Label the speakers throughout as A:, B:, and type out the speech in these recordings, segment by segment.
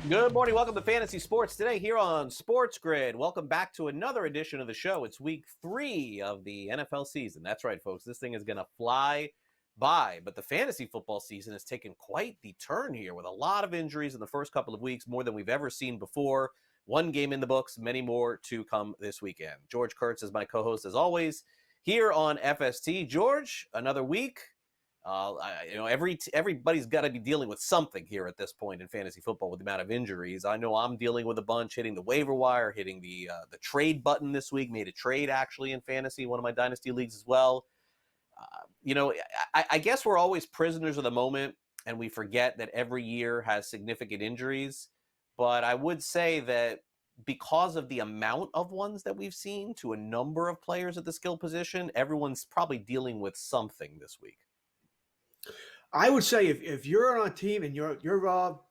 A: Good morning. Welcome to Fantasy Sports today here on SportsGrid. Welcome back to another edition of the show. It's week 3 of the NFL season. That's right, folks. This thing is going to fly by. But the fantasy football season has taken quite the turn here with a lot of injuries in the first couple of weeks, more than we've ever seen before. One game in the books, many more to come this weekend. George Kurtz is my co-host, as always, here on FST. George, another week. Everybody's got to be dealing with something here at this point in fantasy football with the amount of injuries. I know I'm dealing with a bunch, hitting the waiver wire, hitting the trade button this week. Made a trade actually in fantasy, one of my dynasty leagues as well. I guess we're always prisoners of the moment, and we forget that every year has significant injuries. But I would say that because of the amount of ones that we've seen to a number of players at the skill position, everyone's probably dealing with something this week.
B: I would say if you're on a team and you're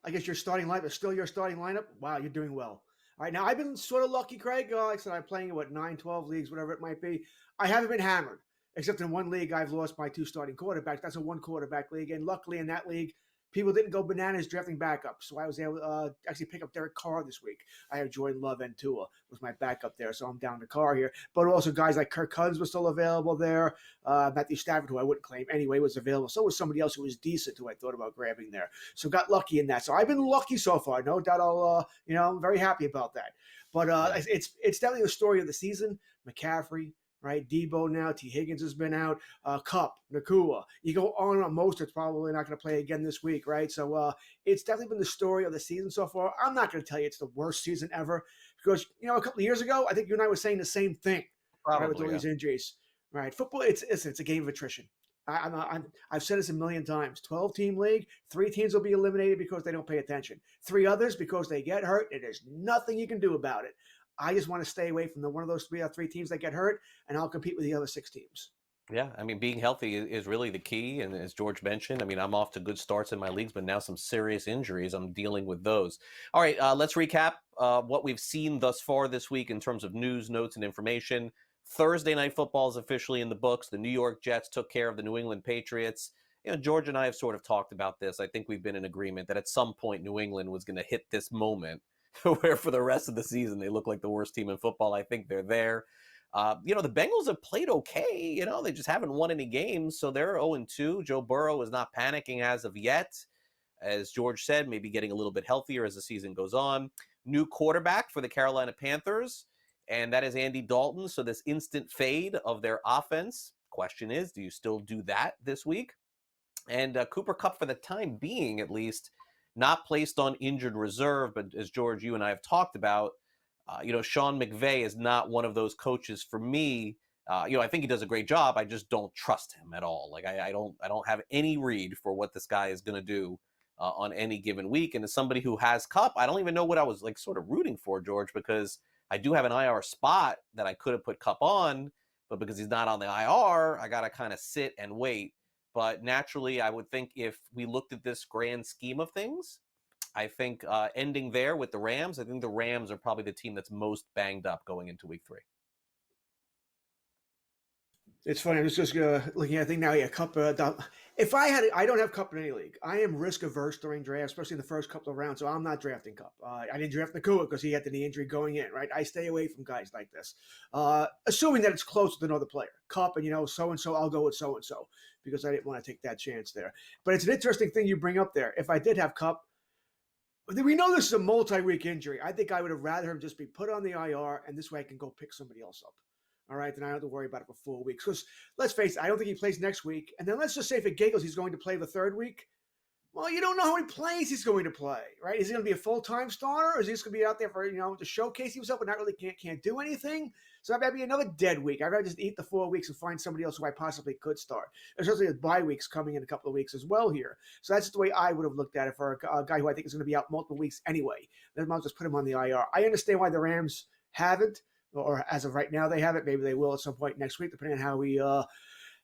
B: I guess your starting lineup is still your starting lineup, wow, you're doing well. All right, now I've been sort of lucky, Craig. Like I said, I'm playing in 9, 12 leagues, whatever it might be. I haven't been hammered, except in one league I've lost my 2 starting quarterbacks. That's a 1 quarterback league, and luckily in that league, people didn't go bananas drafting backups. So I was able to actually pick up Derek Carr this week. I have Jordan Love and Tua was my backup there, so I'm down to Carr here. But also guys like Kirk Cousins were still available there. Matthew Stafford, who I wouldn't claim anyway, was available. So was somebody else who was decent, who I thought about grabbing there. So got lucky in that. So I've been lucky so far. No doubt I'm very happy about that. But it's definitely the story of the season. McCaffrey, right? Debo now, T. Higgins has been out, Kupp, Nakua. You go on. Mostert's probably not going to play again this week, right? So it's definitely been the story of the season so far. I'm not going to tell you it's the worst season ever because, a couple of years ago, I think you and I were saying the same thing,
A: Probably,
B: right, with all these injuries, right? Football, it's a game of attrition. I've said this a million times. 12-team league, 3 teams will be eliminated because they don't pay attention. 3 others because they get hurt, and there's nothing you can do about it. I just want to stay away from one of those 3 teams that get hurt, and I'll compete with the other 6 teams.
A: Yeah, I mean, being healthy is really the key. And as George mentioned, I mean, I'm off to good starts in my leagues, but now some serious injuries. I'm dealing with those. All right, let's recap what we've seen thus far this week in terms of news, notes, and information. Thursday Night Football is officially in the books. The New York Jets took care of the New England Patriots. George and I have sort of talked about this. I think we've been in agreement that at some point New England was going to hit this moment where for the rest of the season they look like the worst team in football. I think they're there. The Bengals have played okay. They just haven't won any games, so they're 0-2. Joe Burrow is not panicking as of yet. As George said, maybe getting a little bit healthier as the season goes on. New quarterback for the Carolina Panthers, and that is Andy Dalton. So this instant fade of their offense. Question is, do you still do that this week? And Cooper Kupp, for the time being at least, not placed on injured reserve, but as George, you and I have talked about, Sean McVay is not one of those coaches for me. I think he does a great job. I just don't trust him at all. Like I don't have any read for what this guy is going to do on any given week. And as somebody who has Kupp, I don't even know what I was like sort of rooting for, George, because I do have an IR spot that I could have put Kupp on, but because he's not on the IR, I got to kind of sit and wait. But naturally, I would think if we looked at this grand scheme of things, I think ending there with the Rams, I think the Rams are probably the team that's most banged up going into week 3.
B: It's funny. I was just looking at the thing now. Yeah, Kupp. If I don't have Kupp in any league. I am risk averse during draft, especially in the first couple of rounds. So I'm not drafting Kupp. I didn't draft Nakua because he had the knee injury going in. Right. I stay away from guys like this, assuming that it's close with another player. Kupp and so and so. I'll go with so and so because I didn't want to take that chance there. But it's an interesting thing you bring up there. If I did have Kupp, we know this is a multi-week injury. I think I would have rather him just be put on the IR, and this way I can go pick somebody else up. All right, then I don't have to worry about it for 4 weeks. Because let's face it, I don't think he plays next week. And then let's just say for giggles he's going to play the 3rd week. Well, you don't know how many plays he's going to play, right? Is he going to be a full-time starter, or is he just going to be out there for, to showcase himself but not really can't do anything? So that might be another dead week. I'd rather just eat the 4 weeks and find somebody else who I possibly could start, especially with bye weeks coming in a couple of weeks as well here. So that's the way I would have looked at it for a guy who I think is going to be out multiple weeks anyway. Then I'll just put him on the IR. I understand why the Rams haven't, or as of right now they haven't. Maybe they will at some point next week, depending on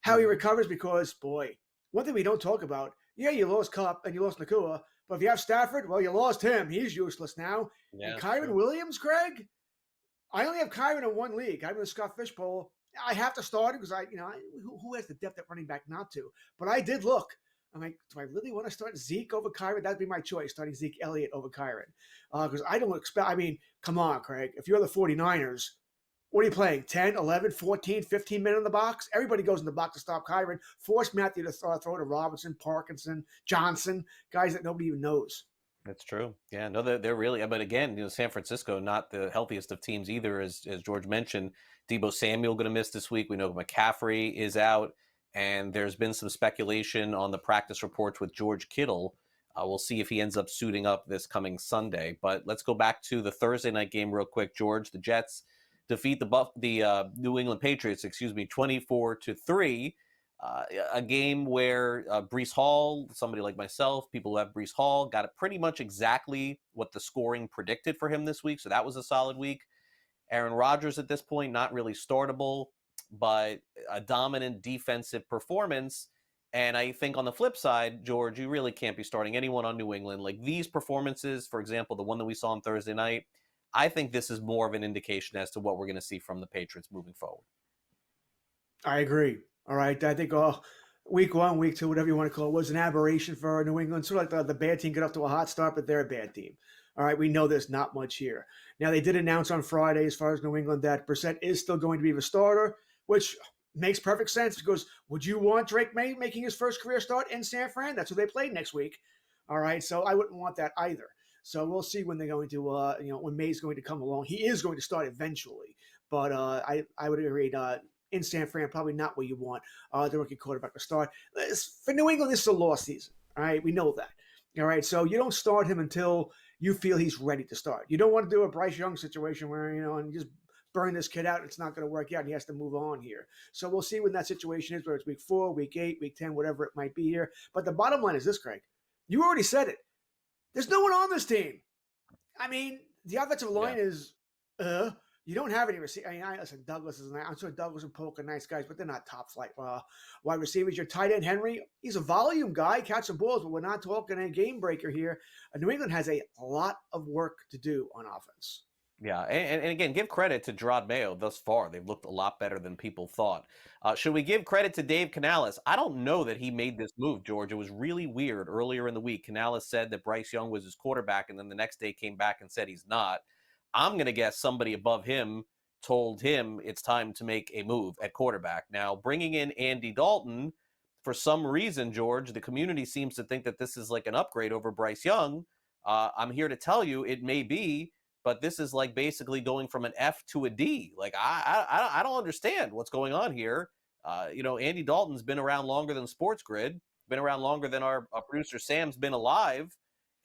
B: how he recovers. Because, boy, one thing we don't talk about, yeah, you lost Kupp and you lost Nakua, but if you have Stafford, well, you lost him. He's useless now. Yeah, and Kyron Williams, Craig, I only have Kyron in one league. I'm in the Scott Fishbowl. I have to start him because who has the depth at running back not to? But I did look. I'm like, do I really want to start Zeke over Kyron? That'd be my choice, starting Zeke Elliott over Kyron. Because I don't expect, I mean, come on, Craig. If you're the 49ers, what are you playing? 10, 11, 14, 15 men in the box? Everybody goes in the box to stop Kyron. Force Matthew to throw to Robinson, Parkinson, Johnson, guys that nobody even knows.
A: That's true. Yeah, no, they're really. But again, San Francisco, not the healthiest of teams either, as George mentioned. Debo Samuel going to miss this week. We know McCaffrey is out, and there's been some speculation on the practice reports with George Kittle. We'll see if he ends up suiting up this coming Sunday. But let's go back to the Thursday night game real quick, George. The Jets defeat the New England Patriots, 24-3. A game where Breece Hall, somebody like myself, people who have Breece Hall, got it pretty much exactly what the scoring predicted for him this week. So that was a solid week. Aaron Rodgers at this point, not really startable, but a dominant defensive performance. And I think on the flip side, George, you really can't be starting anyone on New England. Like these performances, for example, the one that we saw on Thursday night, I think this is more of an indication as to what we're going to see from the Patriots moving forward.
B: I agree. All right. I think week 1, week 2, whatever you want to call it, was an aberration for New England. Sort of like the bad team get off to a hot start, but they're a bad team. All right. We know there's not much here. Now, they did announce on Friday, as far as New England, that Brissett is still going to be the starter, which makes perfect sense because would you want Drake May making his first career start in San Fran? That's who they played next week. All right. So I wouldn't want that either. So we'll see when they're going to, when May's going to come along. He is going to start eventually. But I would agree, in San Fran, probably not where you want the rookie quarterback to start. For New England, this is a lost season. All right, we know that. All right, so you don't start him until you feel he's ready to start. You don't want to do a Bryce Young situation where, and you just burn this kid out. It's not going to work out, and he has to move on here. So we'll see when that situation is, whether it's week 4, week 8, week 10, whatever it might be here. But the bottom line is this, Craig. You already said it. There's no one on this team. I mean, the offensive line is, you don't have any receivers. I mean, listen, Douglas is nice. I'm sure Douglas and Polk are nice guys, but they're not top flight wide receivers. Your tight end, Henry, he's a volume guy, catching balls, but we're not talking a game breaker here. New England has a lot of work to do on offense.
A: Yeah, and again, give credit to Gerard Mayo thus far. They've looked a lot better than people thought. Should we give credit to Dave Canales? I don't know that he made this move, George. It was really weird earlier in the week. Canales said that Bryce Young was his quarterback, and then the next day came back and said he's not. I'm going to guess somebody above him told him it's time to make a move at quarterback. Now, bringing in Andy Dalton, for some reason, George, the community seems to think that this is like an upgrade over Bryce Young. I'm here to tell you it may be, but this is like basically going from an F to a D. Like, I don't understand what's going on here. Andy Dalton's been around longer than SportsGrid, been around longer than our producer Sam's been alive.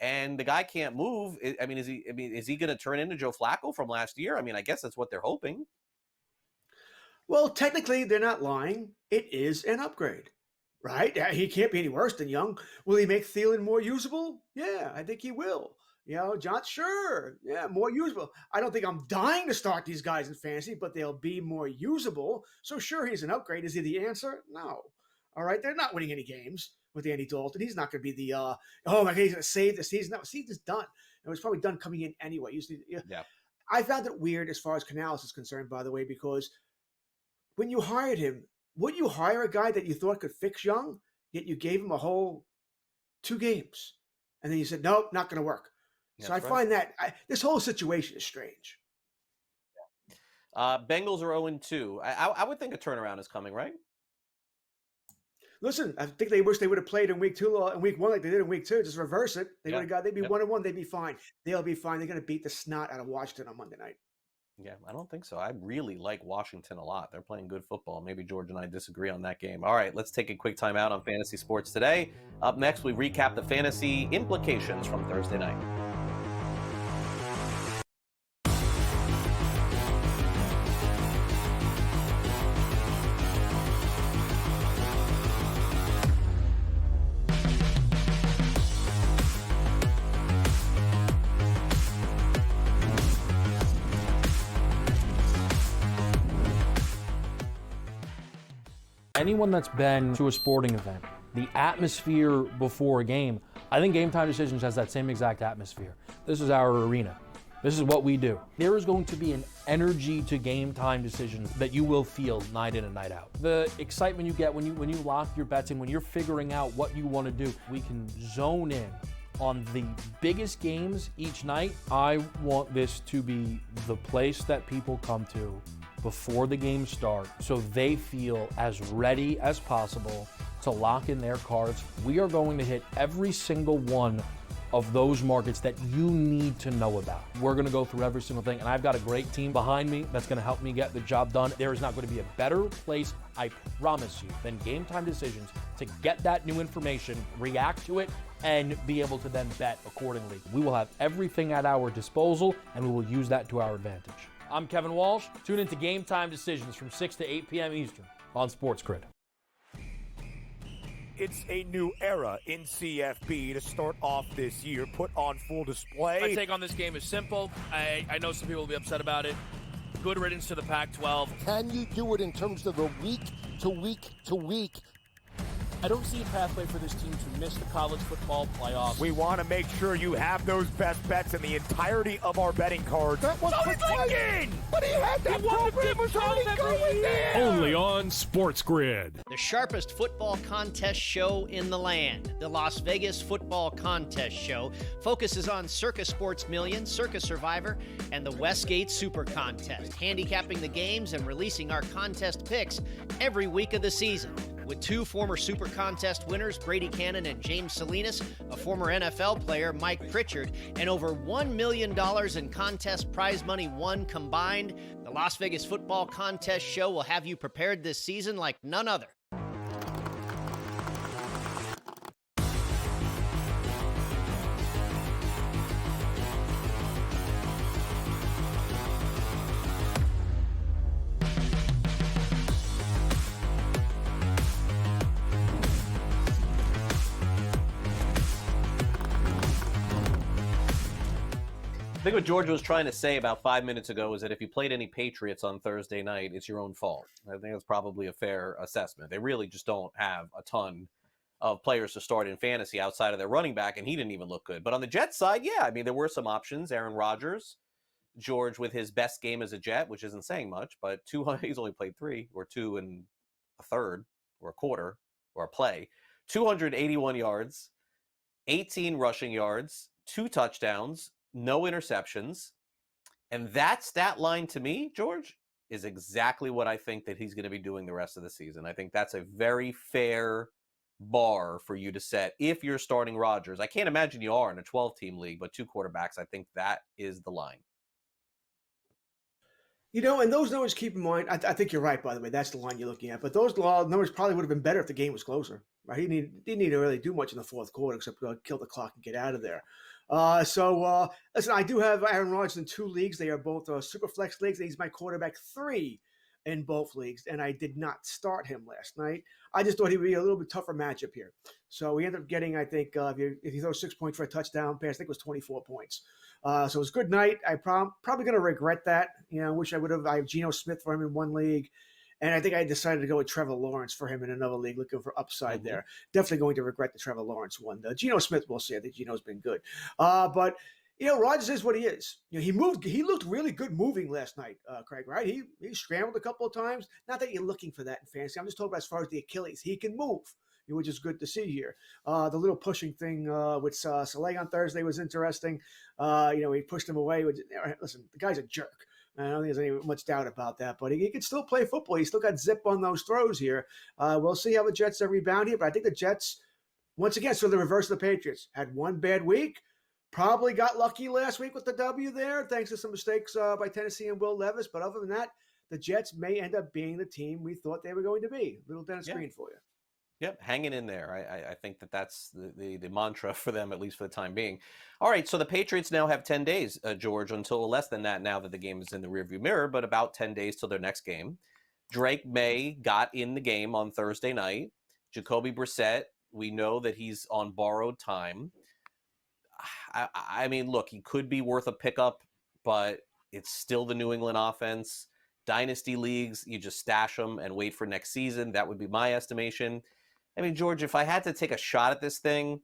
A: And the guy can't move. Is he going to turn into Joe Flacco from last year? I mean, I guess that's what they're hoping.
B: Well, technically, they're not lying. It is an upgrade, right? He can't be any worse than Young. Will he make Thielen more usable? Yeah, I think he will. John, sure. Yeah, more usable. I don't think I'm dying to start these guys in fantasy, but they'll be more usable. So sure, he's an upgrade. Is he the answer? No. All right, they're not winning any games with Andy Dalton. He's not going to be the, oh my God, he's going to save the season. No, season's done. It was probably done coming in anyway.
A: Yeah.
B: I found it weird as far as Canales is concerned, by the way, because when you hired him, would you hire a guy that you thought could fix Young, yet you gave him a whole 2 games? And then you said, nope, not going to work. So I find that this whole situation is strange.
A: Bengals are 0-2. I would think a turnaround is coming, right?
B: Listen, I think they wish they would have played in week 2 and week 1 like they did in week 2. Just reverse it. They'd be 1-1. They'd be fine. They'll be fine. They're going to beat the snot out of Washington on Monday night.
A: Yeah, I don't think so. I really like Washington a lot. They're playing good football. Maybe George and I disagree on that game. All right, let's take a quick time out on fantasy sports today. Up next, we recap the fantasy implications from Thursday night.
C: Anyone that's been to a sporting event, the atmosphere before a game, I think Game Time Decisions has that same exact atmosphere. This is our arena. This is what we do. There is going to be an energy to game time decisions that you will feel night in and night out. The excitement you get when you lock your bets in, when you're figuring out what you want to do, we can zone in on the biggest games each night. I want this to be the place that people come to before the games start so they feel as ready as possible to lock in their cards. We are going to hit every single one of those markets that you need to know about. We're gonna go through every single thing, and I've got a great team behind me that's gonna help me get the job done. There is not gonna be a better place, I promise you, than Game Time Decisions to get that new information, react to it, and be able to then bet accordingly. We will have everything at our disposal, and we will use that to our advantage. I'm Kevin Walsh. Tune into Game Time Decisions from 6 to 8 p.m. Eastern on SportsGrid.
D: It's a new era in CFB to start off this year, put on full display.
E: My take on this game is simple. I know some people will be upset about it. Good riddance to the Pac-12.
F: Can you do it in terms of a week to week to week?
E: I don't see a pathway for this team to miss the college football playoffs.
D: We want to make sure you have those best bets in the entirety of our betting cards.
F: That was
D: Lincoln!
F: but he had that program was already going there.
G: Only on SportsGrid.
H: The sharpest football contest show in the land, the Las Vegas Football Contest Show, focuses on Circa Sports Million, Circa Survivor, and the Westgate Super Contest, handicapping the games and releasing our contest picks every week of the season. With two former Super Contest winners, Brady Cannon and James Salinas, a former NFL player, Mike Pritchard, and over $1 million in contest prize money won combined, the Las Vegas Football Contest Show will have you prepared this season like none other.
A: I think what George was trying to say about 5 minutes ago is that if you played any Patriots on Thursday night, it's your own fault. I think that's probably a fair assessment. They really just don't have a ton of players to start in fantasy outside of their running back, and he didn't even look good. But on the Jets side, yeah, I mean, there were some options. Aaron Rodgers, George with his best game as a Jet, which isn't saying much, but he's only played 3 or 2 and a third or a quarter or a play. 281 yards, 18 rushing yards, 2 touchdowns, no interceptions. And that stat line to me, George, is exactly what I think that he's going to be doing the rest of the season. I think that's a very fair bar for you to set if you're starting Rodgers. I can't imagine you are in a 12-team league, but 2 quarterbacks, I think that is the line.
B: You know, and those numbers, keep in mind, I think you're right, by the way. That's the line you're looking at. But those numbers probably would have been better if the game was closer. Right? He didn't need to really do much in the fourth quarter except kill the clock and get out of there. Listen, I do have Aaron Rodgers in 2 leagues. They are both super flex leagues. He's my quarterback 3 in both leagues, and I did not start him last night. I just thought he would be a little bit tougher matchup here. So we ended up getting, I think, if you throw 6 points for a touchdown pass, I think it was 24 points. So it was a good night. I'm probably going to regret that. You know, I wish I would have. I have Geno Smith for him in 1 league. And I think I decided to go with Trevor Lawrence for him in another league, looking for upside there. Definitely going to regret the Trevor Lawrence one. Geno Smith, we'll see. I think Geno's been good. But, you know, Rodgers is what he is. You know, he looked really good moving last night, Craig, right? He scrambled a couple of times. Not that you're looking for that in fantasy. I'm just talking about as far as the Achilles. He can move, which is good to see here. The little pushing thing with Saleh on Thursday was interesting. You know, he pushed him away. Listen, the guy's a jerk. I don't think there's any much doubt about that, but he can still play football. He's still got zip on those throws here. We'll see how the Jets rebound here, but I think the Jets, once again, so the reverse of the Patriots, had 1 bad week, probably got lucky last week with the W there, thanks to some mistakes by Tennessee and Will Levis, but other than that, the Jets may end up being the team we thought they were going to be. Little Dennis Green for you.
A: Yep, hanging in there. I think that's the mantra for them, at least for the time being. All right, so the Patriots now have 10 days, George, until less than that now that the game is in the rearview mirror, but about 10 days till their next game. Drake May got in the game on Thursday night. Jacoby Brissett, we know that he's on borrowed time. I mean, look, he could be worth a pickup, but it's still the New England offense. Dynasty leagues, you just stash them and wait for next season. That would be my estimation. I mean, George, if I had to take a shot at this thing,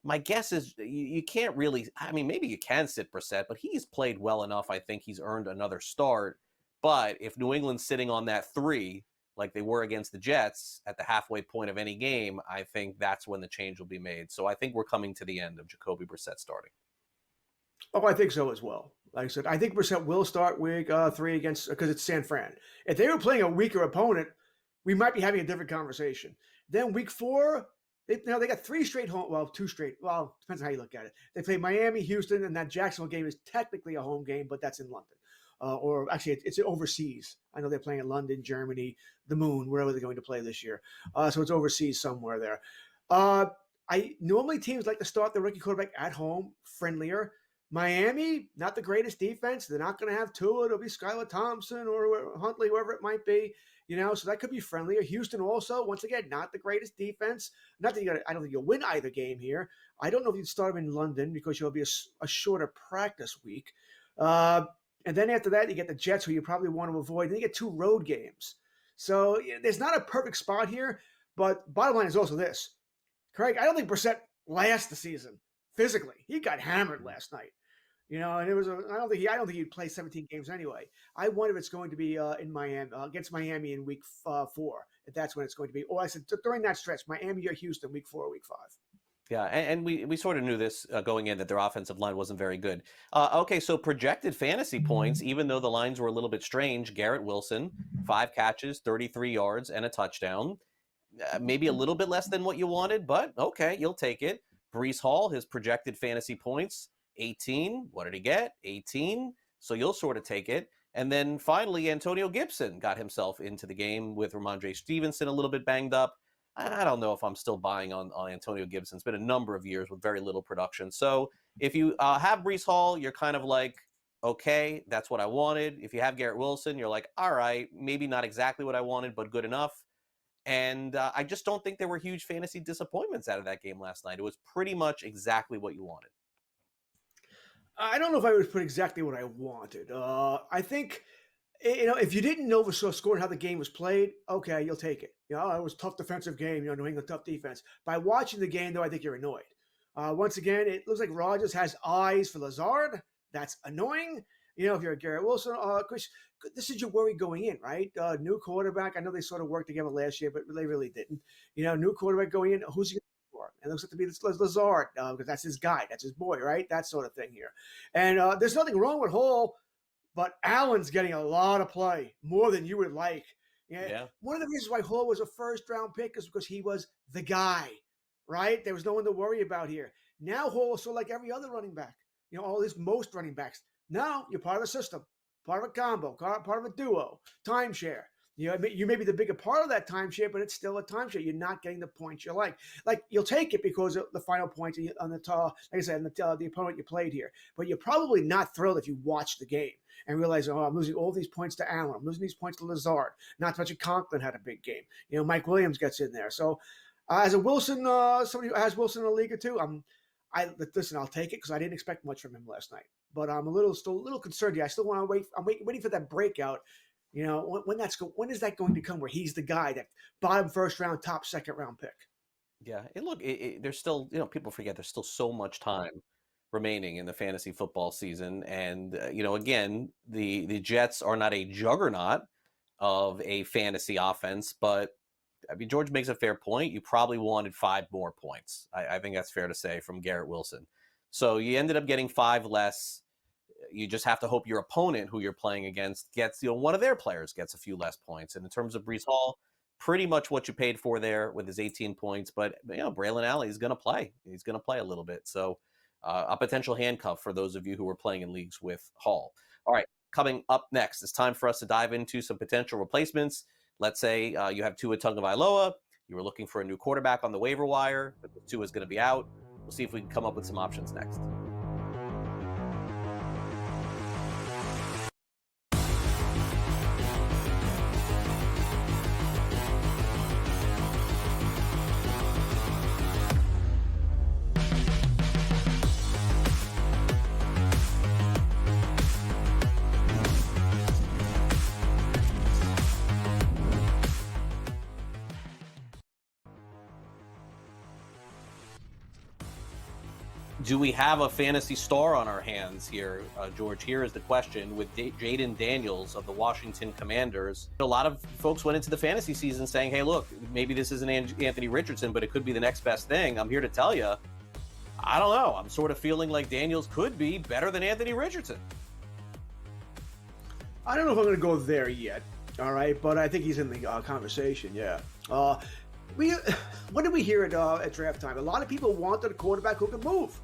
A: my guess is you can't really. I mean, maybe you can sit Brissett, but he's played well enough. I think he's earned another start. But if New England's sitting on that 3, like they were against the Jets at the halfway point of any game, I think that's when the change will be made. So I think we're coming to the end of Jacoby Brissett starting.
B: Oh, I think so as well. Like I said, I think Brissett will start week 3 against because it's San Fran. If they were playing a weaker opponent, we might be having a different conversation. Then week 4, they got 3 straight home. Well, 2 straight. Well, depends on how you look at it. They play Miami, Houston, and that Jacksonville game is technically a home game, but that's in London. Or actually, it's overseas. I know they're playing in London, Germany, the Moon, wherever they're going to play this year. So it's overseas somewhere there. I normally teams like to start the rookie quarterback at home, friendlier. Miami, not the greatest defense. They're not going to have Tua. It'll be Skylar Thompson or Huntley, whoever it might be. So that could be friendlier. Houston also, once again, not the greatest defense. Not that I don't think you'll win either game here. I don't know if you'd start them in London because you'll be a shorter practice week. And then after that, you get the Jets, who you probably want to avoid. Then you get 2 road games. So there's not a perfect spot here. But bottom line is also this. Craig, I don't think Brissett lasts the season physically. He got hammered last night. And it was I don't think he'd play 17 games anyway. I wonder if it's going to be in Miami against Miami in week 4, if that's when it's going to be. Or I said during that stretch, Miami or Houston, week 4 or week 5.
A: Yeah, and we sort of knew this going in that their offensive line wasn't very good. Okay, so projected fantasy points, even though the lines were a little bit strange, Garrett Wilson, 5 catches, 33 yards, and a touchdown. Maybe a little bit less than what you wanted, but okay, you'll take it. Breece Hall, his projected fantasy points, 18. What did he get? 18. So you'll sort of take it. And then finally, Antonio Gibson got himself into the game with Ramondre Stevenson a little bit banged up. I don't know if I'm still buying on Antonio Gibson. It's been a number of years with very little production. So if you have Breece Hall, you're kind of like, okay, that's what I wanted. If you have Garrett Wilson, you're like, all right, maybe not exactly what I wanted, but good enough. And I just don't think there were huge fantasy disappointments out of that game last night. It was pretty much exactly what you wanted.
B: I don't know if I would put exactly what I wanted. I think, if you didn't know the score and how the game was played, okay, you'll take it. It was a tough defensive game, New England, tough defense. By watching the game, though, I think you're annoyed. Once again, it looks like Rodgers has eyes for Lazard. That's annoying. If you're a Garrett Wilson, Chris, this is your worry going in, right? New quarterback. I know they sort of worked together last year, but they really didn't. New quarterback going in. Who's he going to for? And it looks like to be Lazard because that's his guy. That's his boy, right? That sort of thing here. And there's nothing wrong with Hall, but Allen's getting a lot of play, more than you would like.
A: Yeah.
B: One of the reasons why Hall was a first-round pick is because he was the guy, right? There was no one to worry about here. Now Hall is sort of like every other running back. Most running backs. Now you're part of a system, part of a combo, part of a duo, timeshare. You may be the bigger part of that timeshare, but it's still a timeshare. You're not getting the points you like. Like, you'll take it because of the final points on the like I said, the opponent you played here. But you're probably not thrilled if you watch the game and realize, I'm losing all these points to Allen. I'm losing these points to Lazard. Not to mention Conklin had a big game. Mike Williams gets in there. So as a Wilson, somebody who has Wilson in the league or two, I'll take it because I didn't expect much from him last night. But I'm still a little concerned here. I still want to wait. I'm waiting for that breakout. When is that going to come where he's the guy, that bottom first round, top second round pick?
A: Yeah. And look, there's still, people forget there's still so much time remaining in the fantasy football season. And, again, the Jets are not a juggernaut of a fantasy offense, but I mean, George makes a fair point. You probably wanted 5 more points. I think that's fair to say from Garrett Wilson. So you ended up getting 5 less. You just have to hope your opponent who you're playing against gets, one of their players gets a few less points. And in terms of Breece Hall, pretty much what you paid for there with his 18 points. But, Braylon Allen is going to play. He's going to play a little bit. So a potential handcuff for those of you who are playing in leagues with Hall. All right, coming up next, it's time for us to dive into some potential replacements. Let's say you have Tua Tagovailoa. You were looking for a new quarterback on the waiver wire, but Tua is going to be out. We'll see if we can come up with some options next. Do we have a fantasy star on our hands here, George? Here is the question with Jaden Daniels of the Washington Commanders. A lot of folks went into the fantasy season saying, hey, look, maybe this isn't Anthony Richardson, but it could be the next best thing. I'm here to tell you, I don't know. I'm sort of feeling like Daniels could be better than Anthony Richardson.
B: I don't know if I'm going to go there yet, all right, but I think he's in the conversation, yeah. What did we hear at draft time? A lot of people wanted a quarterback who could move,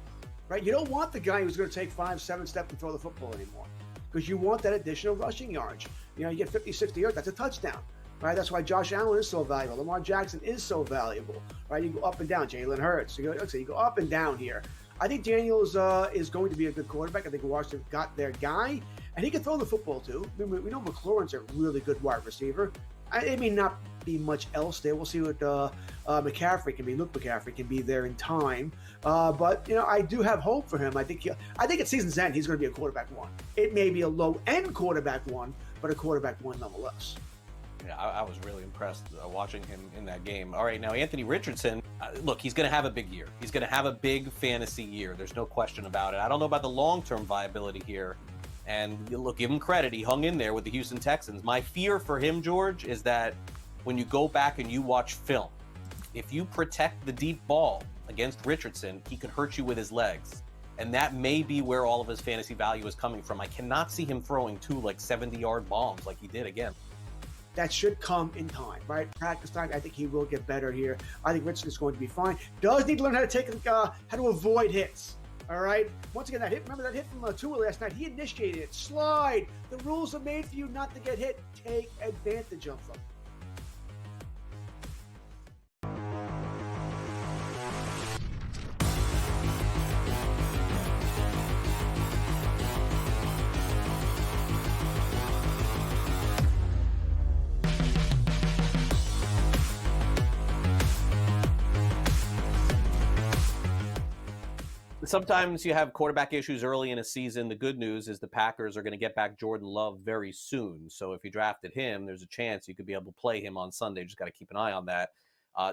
B: right? You don't want the guy who's going to take 5-7 steps and throw the football anymore because you want that additional rushing yards. You know, you get 50, 60 yards, that's a touchdown, right? That's why Josh Allen is so valuable. Lamar Jackson is so valuable, right? You go up and down. Jalen Hurts. You go up and down here. I think Daniels is going to be a good quarterback. I think Washington got their guy, and he can throw the football too. I mean, we know McLaurin's a really good wide receiver. It may not be much else there. We'll see what McCaffrey can be. Luke McCaffrey can be there in time. But you know, I do have hope for him. I think at season's end he's going to be a quarterback one. It may be a low end quarterback one, but a quarterback one nonetheless.
A: Yeah, I was really impressed watching him in that game. All right, now Anthony Richardson, look, he's going to have a big year. He's going to have a big fantasy year. There's no question about it. I don't know about the long-term viability here. And look, give him credit. He hung in there with the Houston Texans. My fear for him, George, is that when you go back and you watch film, if you protect the deep ball against Richardson, he could hurt you with his legs. And that may be where all of his fantasy value is coming from. I cannot see him throwing 2 70-yard bombs like he did again.
B: That should come in time, right? Practice time. I think he will get better here. I think Richardson is going to be fine. Does need to learn how to avoid hits. All right. Once again, that hit. Remember that hit from Tua last night? He initiated it. Slide. The rules are made for you not to get hit. Take advantage of them.
A: Sometimes you have quarterback issues early in a season. The good news is the Packers are going to get back Jordan Love very soon. So if you drafted him, there's a chance you could be able to play him on Sunday. Just got to keep an eye on that.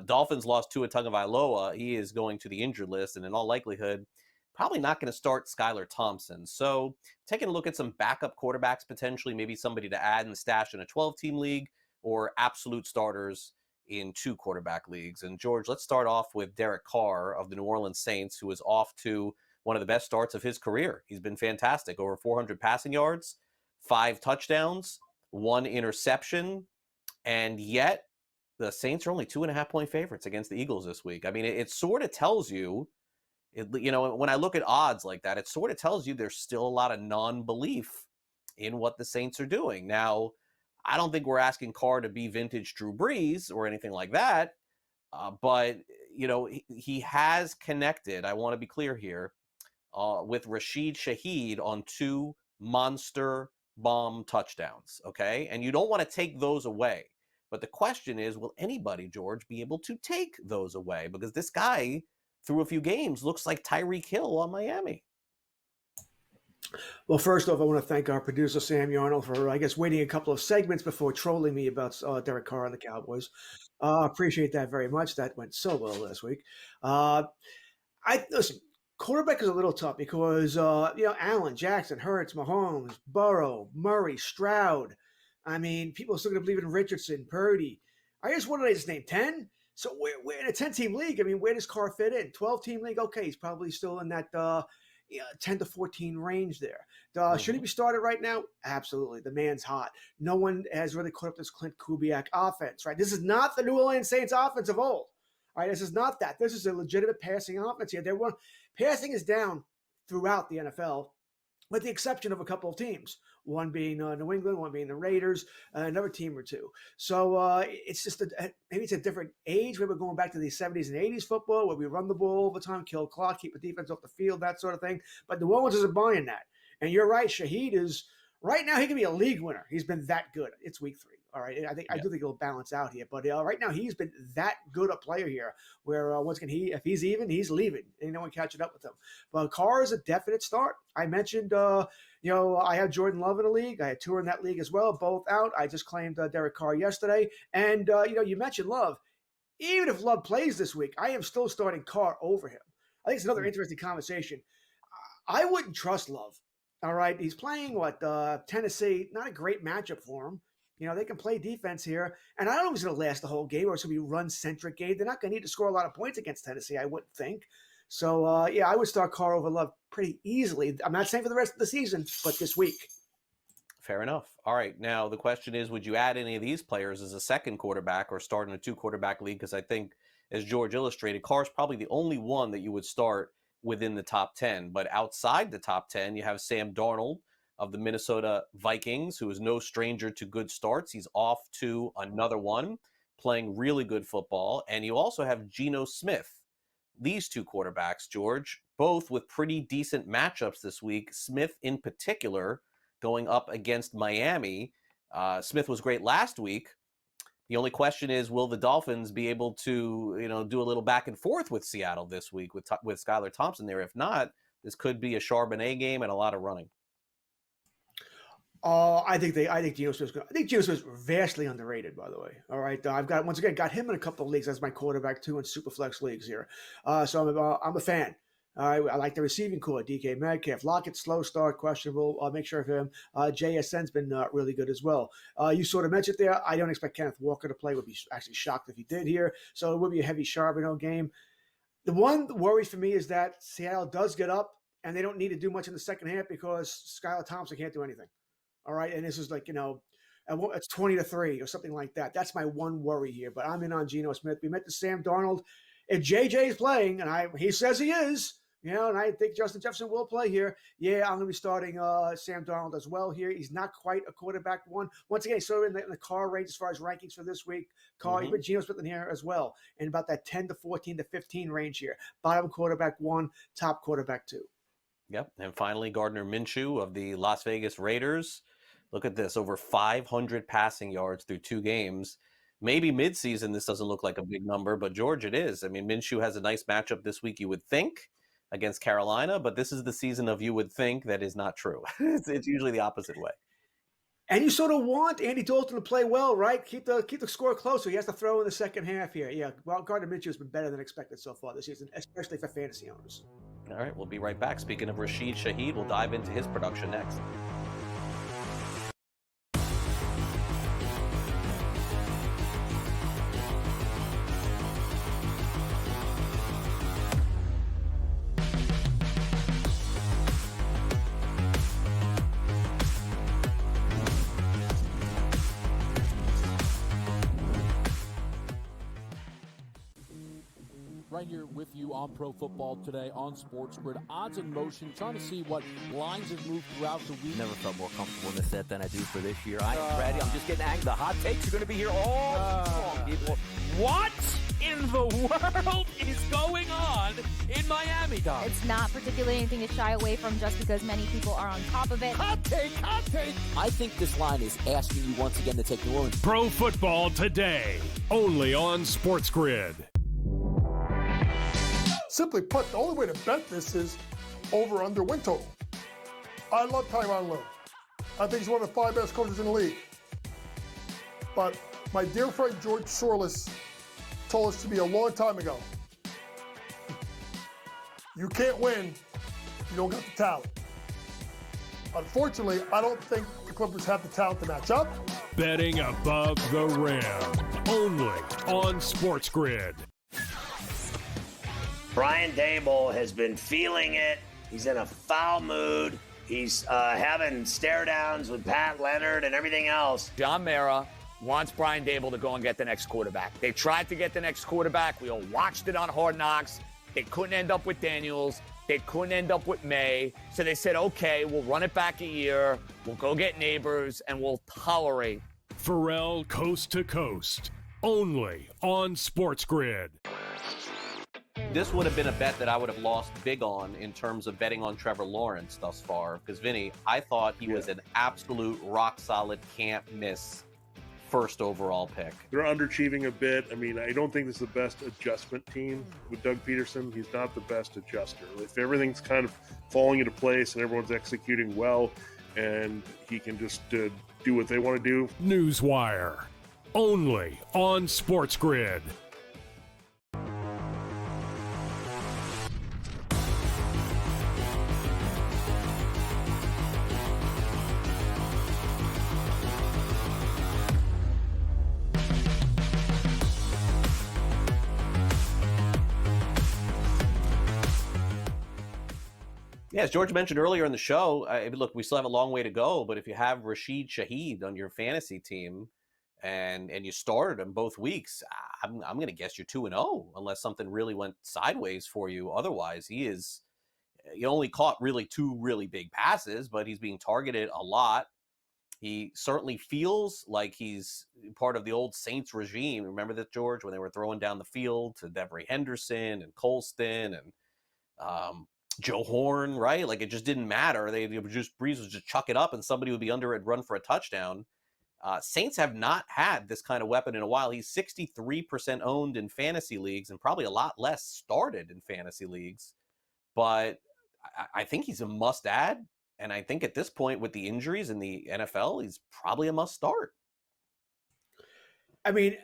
A: Dolphins lost Tua Tagovailoa. He is going to the injured list, and in all likelihood, probably not going to start Skylar Thompson. So taking a look at some backup quarterbacks, potentially maybe somebody to add and stash in a 12-team league or absolute starters in 2 quarterback leagues. And George, let's start off with Derek Carr of the New Orleans Saints, who is off to one of the best starts of his career. He's been fantastic. Over 400 passing yards, 5 touchdowns, 1 interception, and yet the Saints are only 2.5-point favorites against the Eagles this week. I mean, it sort of tells you, when I look at odds like that, it sort of tells you there's still a lot of non-belief in what the Saints are doing. Now, I don't think we're asking Carr to be vintage Drew Brees or anything like that, but he has connected. I want to be clear here with Rashid Shaheed on 2 monster bomb touchdowns. Okay, and you don't want to take those away. But the question is, will anybody, George, be able to take those away? Because this guy, through a few games, looks like Tyreek Hill on Miami.
B: Well, first off, I want to thank our producer, Sam Yarnell, for, waiting a couple of segments before trolling me about Derek Carr and the Cowboys. Appreciate that very much. That went so well last week. Listen, quarterback is a little tough because, Allen, Jackson, Hurts, Mahomes, Burrow, Murray, Stroud. I mean, people are still going to believe in Richardson, Purdy. What did I just name? 10? So we're in a 10-team league. I mean, where does Carr fit in? 12-team league? Okay, he's probably still in that 10 to 14 range there. Should he be started right now? Absolutely. The man's hot. No one has really caught up this Clint Kubiak offense, right? This is not the New Orleans Saints offense of old. All right, this is not that. This is a legitimate passing offense here. Passing is down throughout the NFL, with the exception of a couple of teams, one being New England, one being the Raiders, another team or two. So it's just maybe it's a different age. Maybe we're going back to the 70s and 80s football where we run the ball all the time, kill clock, keep the defense off the field, that sort of thing. But New Orleans isn't buying that. And you're right, Shaheed is right now. He can be a league winner. He's been that good. It's week 3. All right, I do think it'll balance out here. But right now he's been that good a player here. Where once again if he's even, he's leaving. Ain't no one catching up with him. But Carr is a definite start. I mentioned I had Jordan Love in a league. I had 2 in that league as well, both out. I just claimed Derek Carr yesterday. And you mentioned Love. Even if Love plays this week, I am still starting Carr over him. I think it's another interesting conversation. I wouldn't trust Love. All right. He's playing Tennessee, not a great matchup for him. They can play defense here. And I don't know if he's going to last the whole game or it's going to be a run-centric game. They're not going to need to score a lot of points against Tennessee, I wouldn't think. So, I would start Carr over Love pretty easily. I'm not saying for the rest of the season, but this week.
A: Fair enough. All right. Now, the question is, would you add any of these players as a second quarterback or start in a 2-quarterback league? Because I think, as George illustrated, Carr's probably the only one that you would start within the top 10. But outside the top 10, you have Sam Darnold of the Minnesota Vikings, who is no stranger to good starts. He's off to another one, playing really good football. And you also have Geno Smith. These two quarterbacks, George, both with pretty decent matchups this week. Smith in particular going up against Miami. Smith was great last week. The only question is, will the Dolphins be able to, do a little back and forth with Seattle this week with Skylar Thompson there? If not, this could be a Charbonnet game and a lot of running.
B: I think Geno Smith's good. I think Geno Smith's vastly underrated, by the way. All right, I've got him in a couple of leagues as my quarterback too in Superflex leagues here. So I'm a fan. I like the receiving core. DK Metcalf, Lockett, slow start, questionable. I'll make sure of him. JSN's been really good as well. You sort of mentioned there. I don't expect Kenneth Walker to play. Would be actually shocked if he did here. So it would be a heavy Charbonnet game. The one worry for me is that Seattle does get up and they don't need to do much in the second half because Skylar Thompson can't do anything. All right, and this is it's 20-3 or something like that. That's my one worry here. But I'm in on Geno Smith. We met the Sam Darnold. If JJ is playing, and he says he is, and I think Justin Jefferson will play here. Yeah, I'm going to be starting Sam Darnold as well here. He's not quite a quarterback one. Once again, sort of in the Carr range as far as rankings for this week. Carr, even Geno Smith in here as well, in about that 10 to 14 to 15 range here. Bottom quarterback 1, top quarterback 2.
A: Yep, and finally Gardner Minshew of the Las Vegas Raiders. Look at this, over 500 passing yards through 2 games. Maybe midseason this doesn't look like a big number, but George, it is. I mean, Minshew has a nice matchup this week, you would think, against Carolina, but this is the season of you would think that is not true. It's usually the opposite way.
B: And you sort of want Andy Dalton to play well, right? Keep the score close, so he has to throw in the second half here. Yeah, well, Gardner Minshew has been better than expected so far this season, especially for fantasy owners.
A: All right, we'll be right back. Speaking of Rashid Shaheed, we'll dive into his production next.
C: Right here with you on Pro Football Today on SportsGrid. Odds in motion, trying to see what lines have moved throughout the week.
I: Never felt more comfortable in the set than I do for this year. I am ready. I'm just getting angry. The hot takes are going to be here all long, people.
E: What in the world is going on in Miami, Dog?
J: It's not particularly anything to shy away from just because many people are on top of it.
I: Hot take, hot take. I think this line is asking you once again to take New Orleans.
G: Pro Football Today, only on SportsGrid.
F: Simply put, the only way to bet this is over/under win total. I love Tyronn Lue. I think he's one of the 5 best coaches in the league. But my dear friend George Sorlis told us to me a long time ago, you can't win if you don't got the talent. Unfortunately, I don't think the Clippers have the talent to match up.
G: Betting above the rim, only on SportsGrid.
K: Brian Daboll has been feeling it. He's in a foul mood. He's having stare downs with Pat Leonard and everything else.
L: John Mara wants Brian Daboll to go and get the next quarterback. They tried to get the next quarterback. We all watched it on Hard Knocks. They couldn't end up with Daniels. They couldn't end up with May. So they said, okay, we'll run it back a year. We'll go get Neighbors, and we'll tolerate.
G: Pharrell Coast to Coast, only on SportsGrid.
A: This would have been a bet that I would have lost big on in terms of betting on Trevor Lawrence thus far. Because, Vinny, I thought he was an absolute rock-solid, can't-miss first overall pick.
M: They're underachieving a bit. I mean, I don't think this is the best adjustment team with Doug Peterson. He's not the best adjuster. If everything's kind of falling into place and everyone's executing well and he can just do what they want to do.
G: Newswire, only on SportsGrid.
A: Yeah, as George mentioned earlier in the show, look, we still have a long way to go, but if you have Rashid Shaheed on your fantasy team and you started him both weeks, I'm going to guess you're 2-0 unless something really went sideways for you. Otherwise, he only caught really 2 really big passes, but he's being targeted a lot. He certainly feels like he's part of the old Saints regime. Remember that, George, when they were throwing down the field to Devery Henderson and Colston and Joe Horn, right? Like, it just didn't matter. Breeze would just chuck it up and somebody would be under it, run for a touchdown. Saints have not had this kind of weapon in a while. He's 63% owned in fantasy leagues and probably a lot less started in fantasy leagues. But I think he's a must add. And I think at this point, with the injuries in the NFL, he's probably a must start.
B: I mean,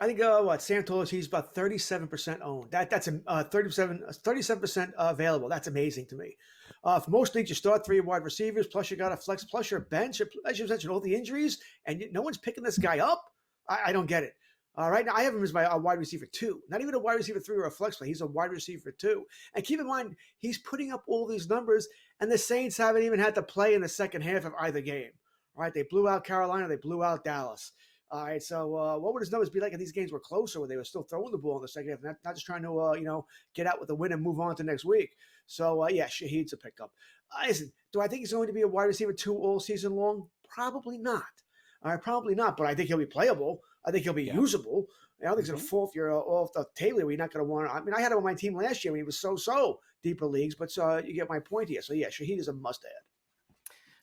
B: I think Sam told us he's about 37% owned. That's 37% available. That's amazing to me. For most leagues, you start 3 wide receivers, plus you got a flex, plus your bench, as you mentioned, all the injuries, and no one's picking this guy up. I don't get it. Right now, I have him as my wide receiver 2. Not even a wide receiver 3 or a flex play. He's a wide receiver 2. And keep in mind, he's putting up all these numbers, and the Saints haven't even had to play in the second half of either game. All right, they blew out Carolina. They blew out Dallas. All right, so what would his numbers be like if these games were closer, where they were still throwing the ball in the second half, not just trying to get out with a win and move on to next week? So yeah, Shaheed's a pickup. Listen, do I think he's going to be a wide receiver 2 all season long? Probably not. All right, probably not. But I think he'll be playable. I think he'll be usable. I don't think he's going to fall if you're off the table. We're not going to want to. I mean, I had him on my team last year when he was so deeper leagues, but you get my point here. So yeah, Shaheed is a must add.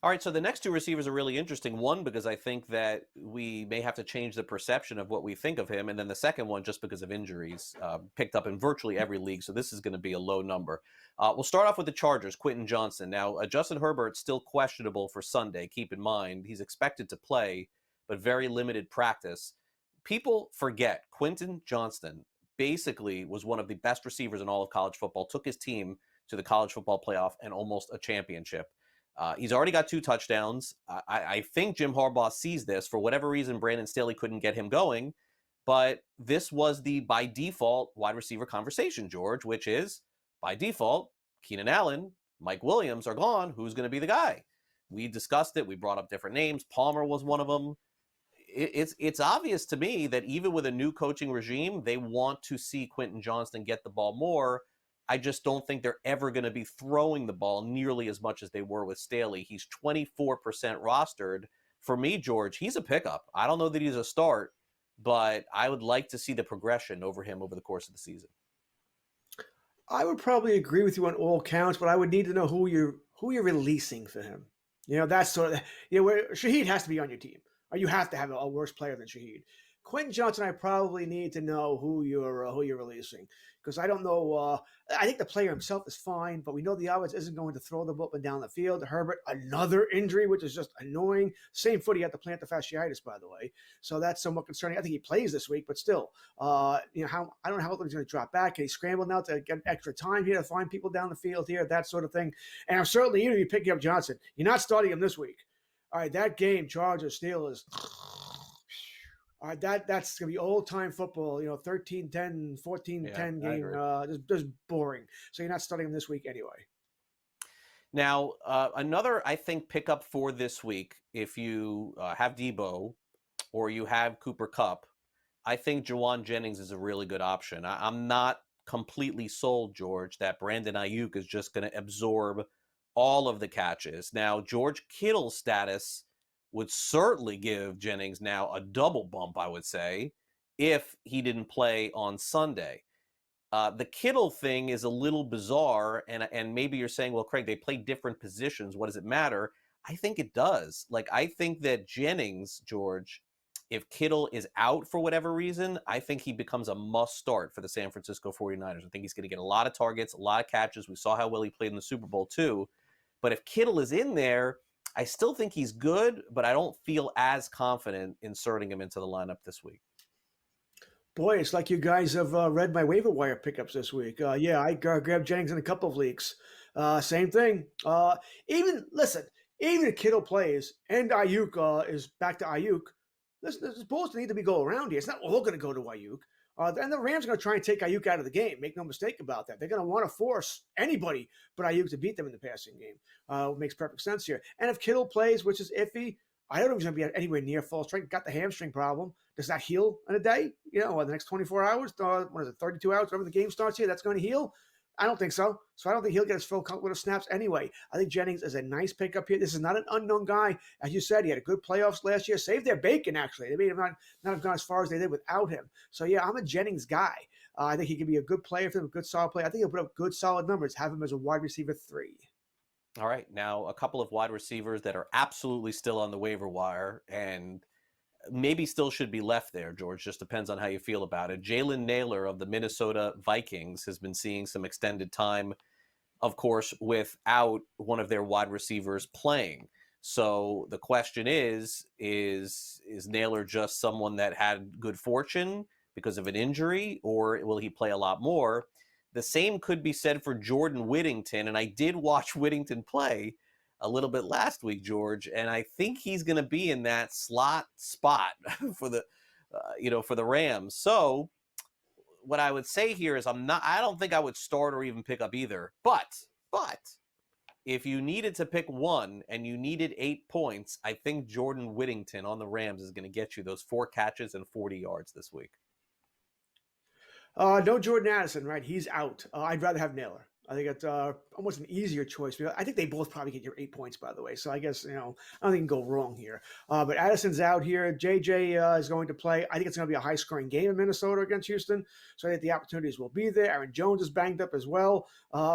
A: All right, so the next 2 receivers are really interesting. One, because I think that we may have to change the perception of what we think of him. And then the second one, just because of injuries, picked up in virtually every league. So this is going to be a low number. We'll start off with the Chargers, Quentin Johnson. Now, Justin Herbert's still questionable for Sunday. Keep in mind, he's expected to play, but very limited practice. People forget Quentin Johnston basically was one of the best receivers in all of college football, took his team to the college football playoff and almost a championship. He's already got 2 touchdowns. I think Jim Harbaugh sees this. For whatever reason, Brandon Staley couldn't get him going. But this was the, by default, wide receiver conversation, George, which is, by default, Keenan Allen, Mike Williams are gone. Who's going to be the guy? We discussed it. We brought up different names. Palmer was one of them. It's obvious to me that even with a new coaching regime, they want to see Quentin Johnston get the ball more. I just don't think they're ever going to be throwing the ball nearly as much as they were with Staley. He's 24% rostered. For me, George, he's a pickup. I don't know that he's a start, but I would like to see the progression over him over the course of the season.
B: I would probably agree with you on all counts, but I would need to know who you're releasing for him. That's sort of where Shaheed has to be on your team, or you have to have a worse player than Shaheed. Quentin Johnson, I probably need to know who you're releasing, because I don't know. I think the player himself is fine, but we know the offense isn't going to throw the ball up and down the field. Herbert, another injury, which is just annoying. Same foot he had to plant the fasciitis, by the way. So that's somewhat concerning. I think he plays this week, but still, I don't know how long he's going to drop back. Can he scramble now to get extra time here to find people down the field here, that sort of thing. And I'm certainly, even if you're picking up Johnson, you're not starting him this week. All right, that game, Chargers, Steelers. All right, that's going to be old-time football, 13-10, 14-10 game, just boring. So you're not starting them this week anyway.
A: Now, another, I think, pickup for this week, if you have Debo or you have Cooper Kupp, I think Juwan Jennings is a really good option. I'm not completely sold, George, that Brandon Ayuk is just going to absorb all of the catches. Now, George Kittle's status would certainly give Jennings now a double bump, I would say, if he didn't play on Sunday. The Kittle thing is a little bizarre, and maybe you're saying, well, Craig, they play different positions. What does it matter? I think it does. I think that Jennings, George, if Kittle is out for whatever reason, I think he becomes a must start for the San Francisco 49ers. I think he's going to get a lot of targets, a lot of catches. We saw how well he played in the Super Bowl, too. But if Kittle is in there, I still think he's good, but I don't feel as confident inserting him into the lineup this week.
B: Boy, it's like you guys have read my waiver wire pickups this week. I grabbed Jennings in a couple of leagues. Same thing. Even if Kittle plays and Ayuk is back to Ayuk, this ball's need to be go around here. It's not all going to go to Ayuk. And the Rams are going to try and take Ayuk out of the game. Make no mistake about that. They're going to want to force anybody but Ayuk to beat them in the passing game. It makes perfect sense here. And if Kittle plays, which is iffy, I don't know if he's going to be anywhere near full strength. Got the hamstring problem. Does that heal in a day? You know, the next 24 hours? What is it, 32 hours? Whenever the game starts here, that's going to heal? I don't think so. So I don't think he'll get his full complement of snaps anyway. I think Jennings is a nice pickup here. This is not an unknown guy. As you said, he had a good playoffs last year. Saved their bacon, actually. They may have not have gone as far as they did without him. So, yeah, I'm a Jennings guy. I think he can be a good player for them, a good solid player. I think he'll put up good solid numbers. Have him as a wide receiver 3.
A: All right, now a couple of wide receivers that are absolutely still on the waiver wire and maybe still should be left there, George. Just depends on how you feel about it. Jalen Naylor of the Minnesota Vikings has been seeing some extended time, of course, without one of their wide receivers playing. So the question is Naylor just someone that had good fortune because of an injury, or will he play a lot more? The same could be said for Jordan Whittington, and I did watch Whittington play a little bit last week, George, and I think he's going to be in that slot spot for the, for the Rams. So what I would say here is I don't think I would start or even pick up either. But if you needed to pick one and you needed 8 points, I think Jordan Whittington on the Rams is going to get you those 4 catches and 40 yards this week.
B: No Jordan Addison, right? He's out. I'd rather have Naylor. I think it's almost an easier choice. I think they both probably get your 8 points, by the way. So I guess, I don't think you can go wrong here. But Addison's out here. JJ is going to play. I think it's going to be a high-scoring game in Minnesota against Houston. So I think the opportunities will be there. Aaron Jones is banged up as well.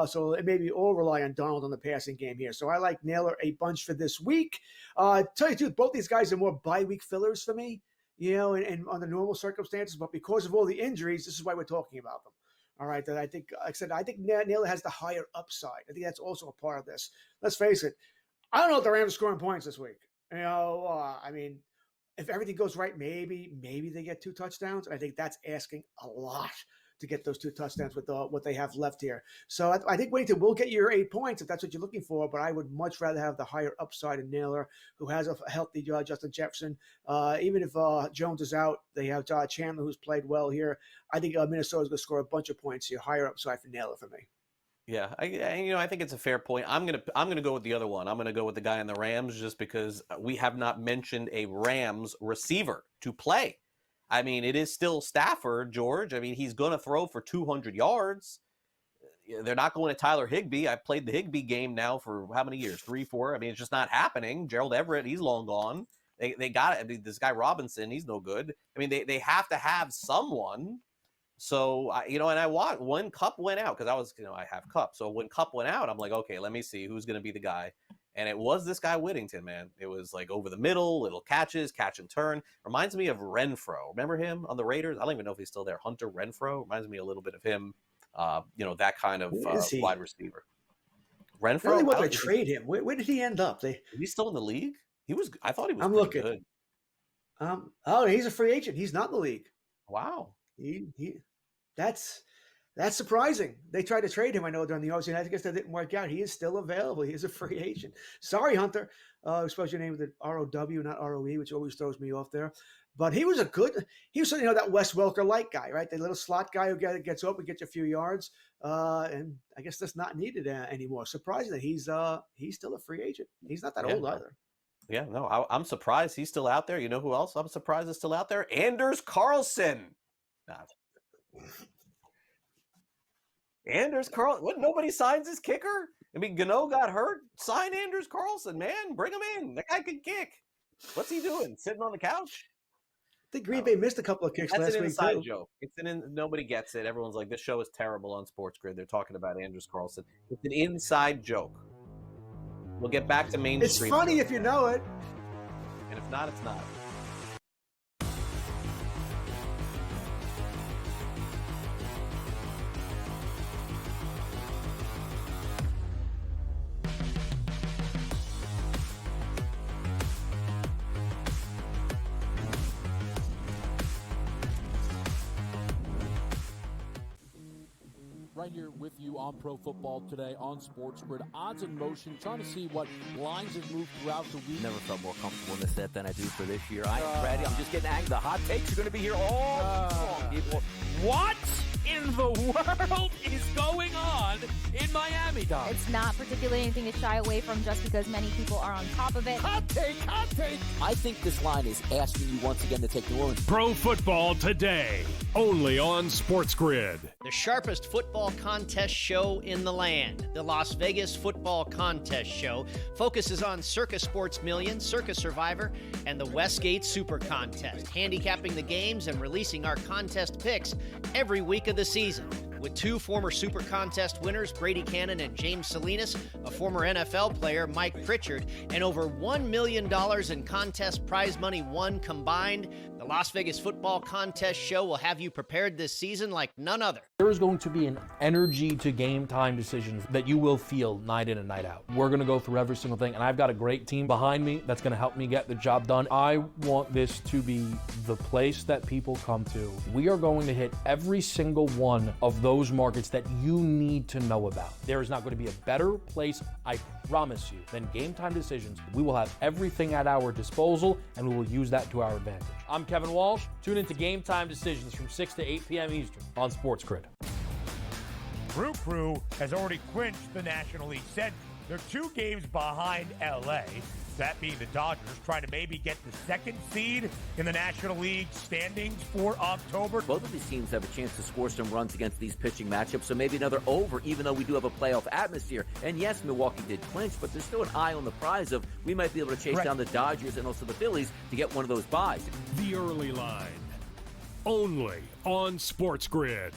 B: So it may be all rely on Donald on the passing game here. So I like Naylor a bunch for this week. Tell you the truth, both these guys are more bye-week fillers for me, and under normal circumstances. But because of all the injuries, this is why we're talking about them. All right, I think, like I said, I think Naylor has the higher upside. I think that's also a part of this. Let's face it. I don't know if the Rams are scoring points this week. I mean, if everything goes right, maybe they get 2 touchdowns. I think that's asking a lot to get those 2 touchdowns with what they have left here. So I think Whittington will get your 8 points if that's what you're looking for, but I would much rather have the higher upside in Naylor, who has a healthy Justin Jefferson. Even if Jones is out, they have Chandler, who's played well here. I think Minnesota's going to score a bunch of points here. Higher upside for Naylor for me.
A: Yeah, I think it's a fair point. I'm gonna go with the other one. I'm gonna go with the guy in the Rams just because we have not mentioned a Rams receiver to play. I mean, it is still Stafford, George. I mean, he's going to throw for 200 yards. They're not going to Tyler Higbee. I've played the Higbee game now for how many years? 3, 4. I mean, it's just not happening. Gerald Everett, he's long gone. They got it. I mean, this guy Robinson, he's no good. I mean, they have to have someone. So, and I want when Kupp went out, because I was, I have Kupp. So when Kupp went out, I'm like, okay, let me see who's going to be the guy. And it was this guy Whittington, man. It was like over the middle, little catches, catch and turn. Reminds me of Renfro. Remember him on the Raiders? I don't even know if he's still there. Hunter Renfro. Reminds me a little bit of him. That kind of wide receiver. Renfro.
B: Really want to trade him. Where did he end up?
A: Is he still in the league? I thought he was.
B: I'm looking.
A: Good.
B: He's a free agent. He's not in the league.
A: Wow.
B: That's surprising. They tried to trade him, I know, during the offseason. I guess that didn't work out. He is still available. He is a free agent. Sorry, Hunter. I suppose your name is R-O-W, not R-O-E, which always throws me off there. But he was that Wes Welker-like guy, right? The little slot guy who gets open, gets a few yards. And I guess that's not needed anymore. Surprising that he's still a free agent. He's not that old either.
A: Yeah, no, I'm surprised he's still out there. You know who else I'm surprised is still out there? Anders Carlson. Anders Carlson. What? Nobody signs his kicker? I mean, Gano got hurt. Sign Anders Carlson, man. Bring him in. That guy can kick. What's he doing? Sitting on the couch?
B: I think Green Bay missed a couple of kicks last week.
A: That's an inside joke. Nobody gets it. Everyone's like, this show is terrible on SportsGrid. They're talking about Anders Carlson. It's an inside joke. We'll get back to mainstream.
B: It's funny if you know it.
A: And if not, it's not.
C: Right here with you on Pro Football Today on SportsGrid. Odds in motion, trying to see what lines have moved throughout the week.
I: Never felt more comfortable in the set than I do for this year. I'm just getting angry. The hot takes are going to be here all long, people.
E: What in the world is going on in Miami, Dom?
J: It's not particularly anything to shy away from just because many people are on top of it.
E: Hot take, hot take.
I: I think this line is asking you once again to take New Orleans.
G: Pro Football Today, only on SportsGrid.
H: The sharpest football contest show in the land, the Las Vegas Football Contest Show, focuses on Circus Sports Million, Circus Survivor, and the Westgate Super Contest, handicapping the games and releasing our contest picks every week of the season. With two former Super Contest winners, Brady Cannon and James Salinas, a former NFL player, Mike Pritchard, and over $1 million in contest prize money won combined, the Las Vegas Football Contest Show will have you prepared this season like none other.
C: There is going to be an energy to game time decisions that you will feel night in and night out. We're going to go through every single thing, and I've got a great team behind me that's going to help me get the job done. I want this to be the place that people come to. We are going to hit every single one of those markets that you need to know about. There is not going to be a better place, I promise you, than Game Time Decisions. We will have everything at our disposal, and we will use that to our advantage. I'm Kevin Walsh. Tune into Game Time Decisions from 6 to 8 p.m. Eastern on SportsGrid.
D: Brew Crew has already clinched the National League Central. They're 2 games behind LA, that being the Dodgers, trying to maybe get the 2nd seed in the National League standings for October.
I: Both of these teams have a chance to score some runs against these pitching matchups, so maybe another over, even though we do have a playoff atmosphere. And yes, Milwaukee did clinch, but there's still an eye on the prize of we might be able to chase down the Dodgers and also the Phillies to get one of those buys.
G: The Early Line, only on SportsGrid.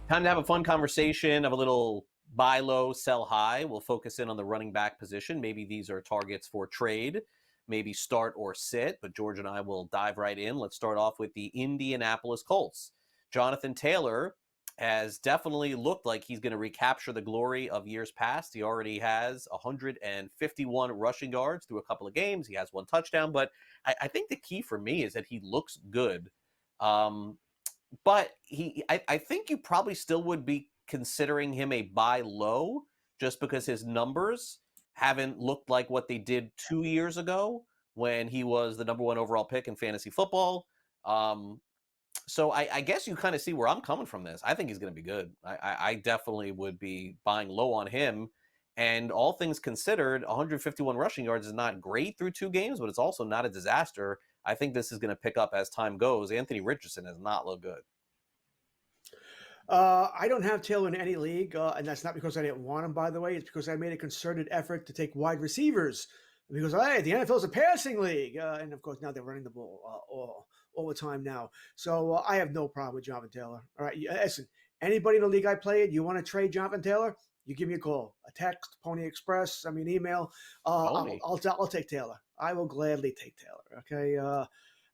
A: Time to have a fun conversation, of a little buy low, sell high. We'll focus in on the running back position. Maybe these are targets for trade, maybe start or sit, but George and I will dive right in. Let's start off with the Indianapolis Colts. Jonathan Taylor has definitely looked like he's going to recapture the glory of years past. He already has 151 rushing yards through a couple of games. He has 1 touchdown, but I think the key for me is that he looks good. But I think you probably still would be considering him a buy low just because his numbers haven't looked like what they did 2 years ago when he was the number 1 overall pick in fantasy football. So I guess you kind of see where I'm coming from this. I think he's going to be good. I definitely would be buying low on him. And all things considered, 151 rushing yards is not great through 2 games, but it's also not a disaster. I think this is going to pick up as time goes. Anthony Richardson has not looked good.
B: I don't have Taylor in any league, and that's not because I didn't want him, by the way. It's because I made a concerted effort to take wide receivers because, hey, the NFL is a passing league. And, of course, now they're running the ball all the time now. So I have no problem with Jonathan Taylor. All right, listen, anybody in the league I play in, you want to trade Jonathan Taylor, you give me a call, a text, Pony Express, email. I'll take Taylor. I will gladly take Taylor, okay?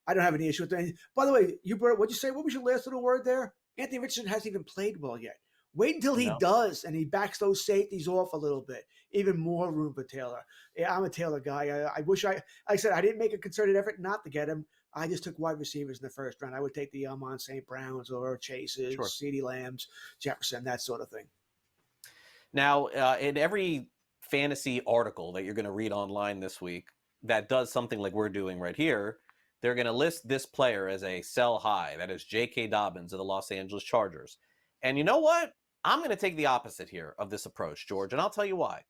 B: I don't have any issue with that. By the way, what'd you say? What was your last little word there? Anthony Richardson hasn't even played well yet. Wait until he does, and he backs those safeties off a little bit. Even more room for Taylor. Yeah, I'm a Taylor guy. I wish like I said, I didn't make a concerted effort not to get him. I just took wide receivers in the first round. I would take the Amon St. Browns or Chases, CeeDee Lambs, Jefferson, that sort of thing.
A: Now, in every fantasy article that you're going to read online this week that does something like we're doing right here, they're going to list this player as a sell high. That is J.K. Dobbins of the Los Angeles Chargers. And you know what? I'm going to take the opposite here of this approach, George, and I'll tell you why.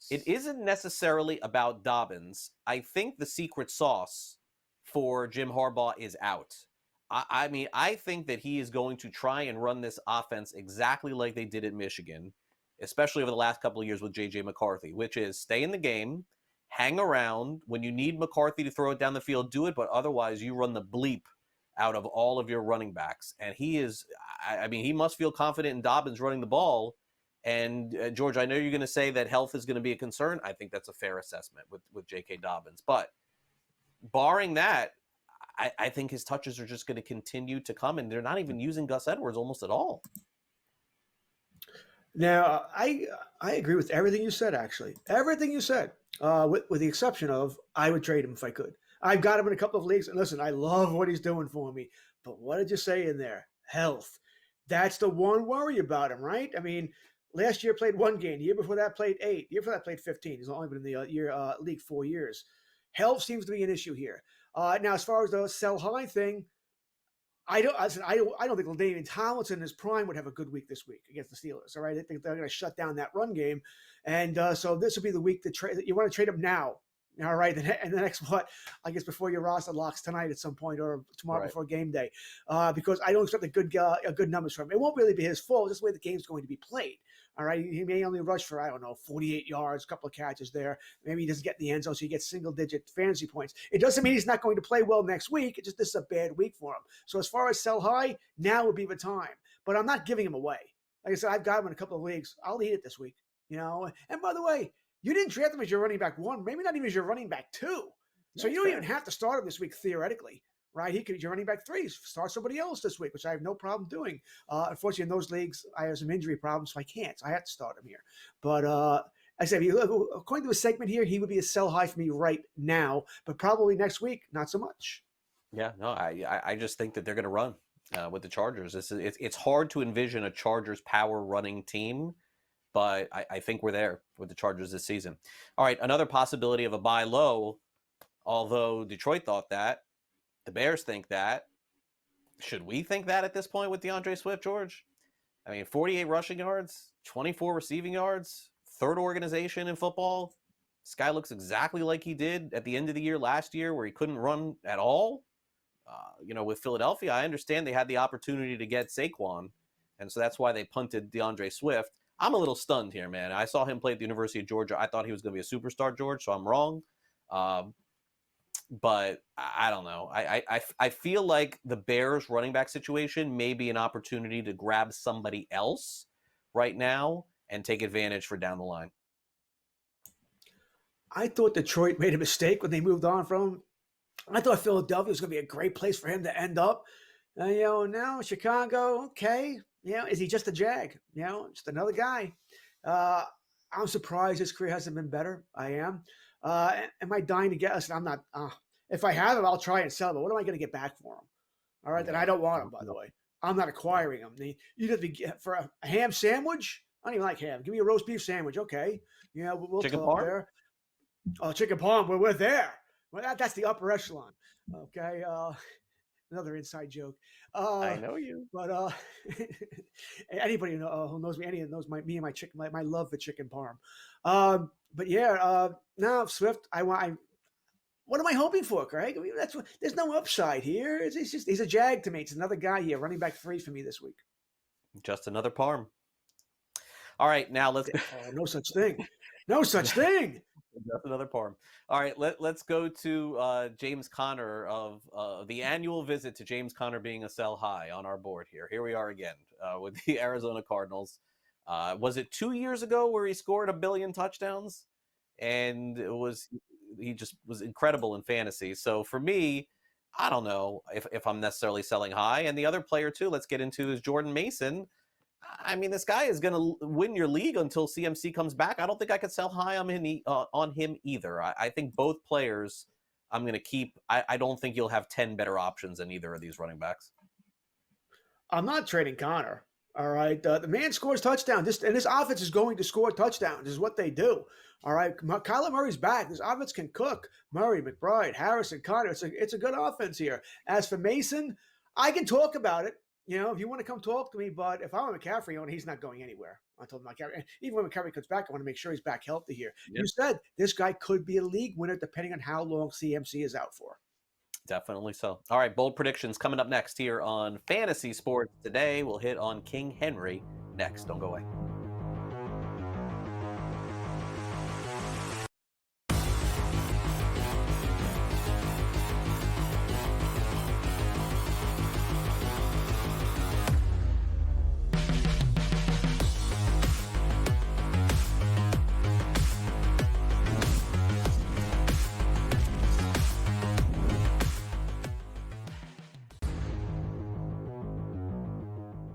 A: It isn't necessarily about Dobbins. I think the secret sauce for Jim Harbaugh is out. I mean, I think that he is going to try and run this offense exactly like they did at Michigan, especially over the last couple of years with J.J. McCarthy, which is stay in the game, hang around. When you need McCarthy to throw it down the field, do it, but otherwise you run the bleep out of all of your running backs. And he is, I mean, he must feel confident in Dobbins running the ball. And George, I know you're going to say that health is going to be a concern. I think that's a fair assessment with J.K. Dobbins. But barring that, I think his touches are just going to continue to come, and they're not even using Gus Edwards almost at all.
B: Now, I agree with everything you said, actually. Everything you said, with the exception of I would trade him if I could. I've got him in a couple of leagues. And listen, I love what he's doing for me. But what did you say in there? Health. That's the one worry about him, right? I mean, last year played 1 game. The year before that played 8. The year before that played 15. He's only been in the league 4 years. Health seems to be an issue here. Now, as far as the sell high thing, I don't think LaDainian Tomlinson in his prime would have a good week this week against the Steelers. All right, I think they're going to shut down that run game, and so this will be the week to trade. You want to trade him now, all right? And the next I guess before your roster locks tonight at some point or tomorrow before game day, because I don't expect a good numbers from him. It won't really be his fault. Just the way the game's going to be played. All right, he may only rush for 48 yards, a couple of catches there. Maybe he doesn't get in the end zone, so he gets single-digit fantasy points. It doesn't mean he's not going to play well next week. It's just this is a bad week for him. So as far as sell high, now would be the time. But I'm not giving him away. Like I said, I've got him in a couple of leagues. I'll eat it this week. And by the way, you didn't draft him as your running back 1, maybe not even as your running back 2. So you don't even have to start him this week theoretically. Right, he could be your running back 3. Start somebody else this week, which I have no problem doing. Unfortunately, in those leagues, I have some injury problems, so I can't. So I have to start him here. But I said, according to a segment here, he would be a sell high for me right now, but probably next week, not so much.
A: Yeah, no, I just think that they're going to run with the Chargers. It's hard to envision a Chargers power running team, but I think we're there with the Chargers this season. All right, another possibility of a buy low, although Detroit thought that. The Bears think that. Should we think that at this point with DeAndre Swift, George? I mean, 48 rushing yards, 24 receiving yards, 3rd organization in football. This guy looks exactly like he did at the end of the year last year where he couldn't run at all. With Philadelphia, I understand they had the opportunity to get Saquon, and so that's why they punted DeAndre Swift. I'm a little stunned here, man. I saw him play at the University of Georgia. I thought he was going to be a superstar, George, so I'm wrong. But I don't know. I feel like the Bears running back situation may be an opportunity to grab somebody else right now and take advantage for down the line.
B: I thought Detroit made a mistake when they moved on from him. I thought Philadelphia was going to be a great place for him to end up. Now Chicago, okay. Is he just a Jag? Just another guy. I'm surprised his career hasn't been better. I am. Am I dying to get? Listen, I'm not. If I have him, I'll try and sell him. But what am I going to get back for him? All right, then I don't want him. By the way, I'm not acquiring him. You'd have to for a ham sandwich. I don't even like ham. Give me a roast beef sandwich, okay? We'll
A: chicken
B: talk
A: parm?
B: there. Oh, chicken parm. We're there. Well, that's the upper echelon. Okay. Another inside joke.
A: I know you.
B: But anybody who knows me, knows me and my chicken, my love for chicken parm. But yeah, now Swift, what am I hoping for, Craig? I mean, there's no upside here. He's a Jag to me. It's another guy here, running back 3 for me this week.
A: Just another parm. All right, now let's.
B: No such thing. No such thing.
A: Just another parm. All right, let's go to James Conner of the annual visit to James Conner being a sell high on our board here. Here we are again with the Arizona Cardinals. Was it 2 years ago where he scored 1 billion touchdowns? And he just was incredible in fantasy. So for me, I don't know if I'm necessarily selling high. And the other player too, let's get into, is Jordan Mason. I mean, this guy is going to win your league until CMC comes back. I don't think I could sell high on him either. I think both players I'm going to keep. I don't think you'll have 10 better options than either of these running backs.
B: I'm not trading Connor. All right. The man scores touchdowns. And this offense is going to score touchdowns. This is what they do. All right. Kyler Murray's back. This offense can cook. Murray, McBride, Harrison, Connor. It's a good offense here. As for Mason, I can talk about it. If you want to come talk to me, but if I'm a McCaffrey owner, he's not going anywhere. I told McCaffrey. And even when McCaffrey comes back, I want to make sure he's back healthy here. Yep. You said this guy could be a league winner depending on how long CMC is out for.
A: Definitely so. All right, bold predictions coming up next here on Fantasy Sports Today. We'll hit on King Henry next. Don't go away.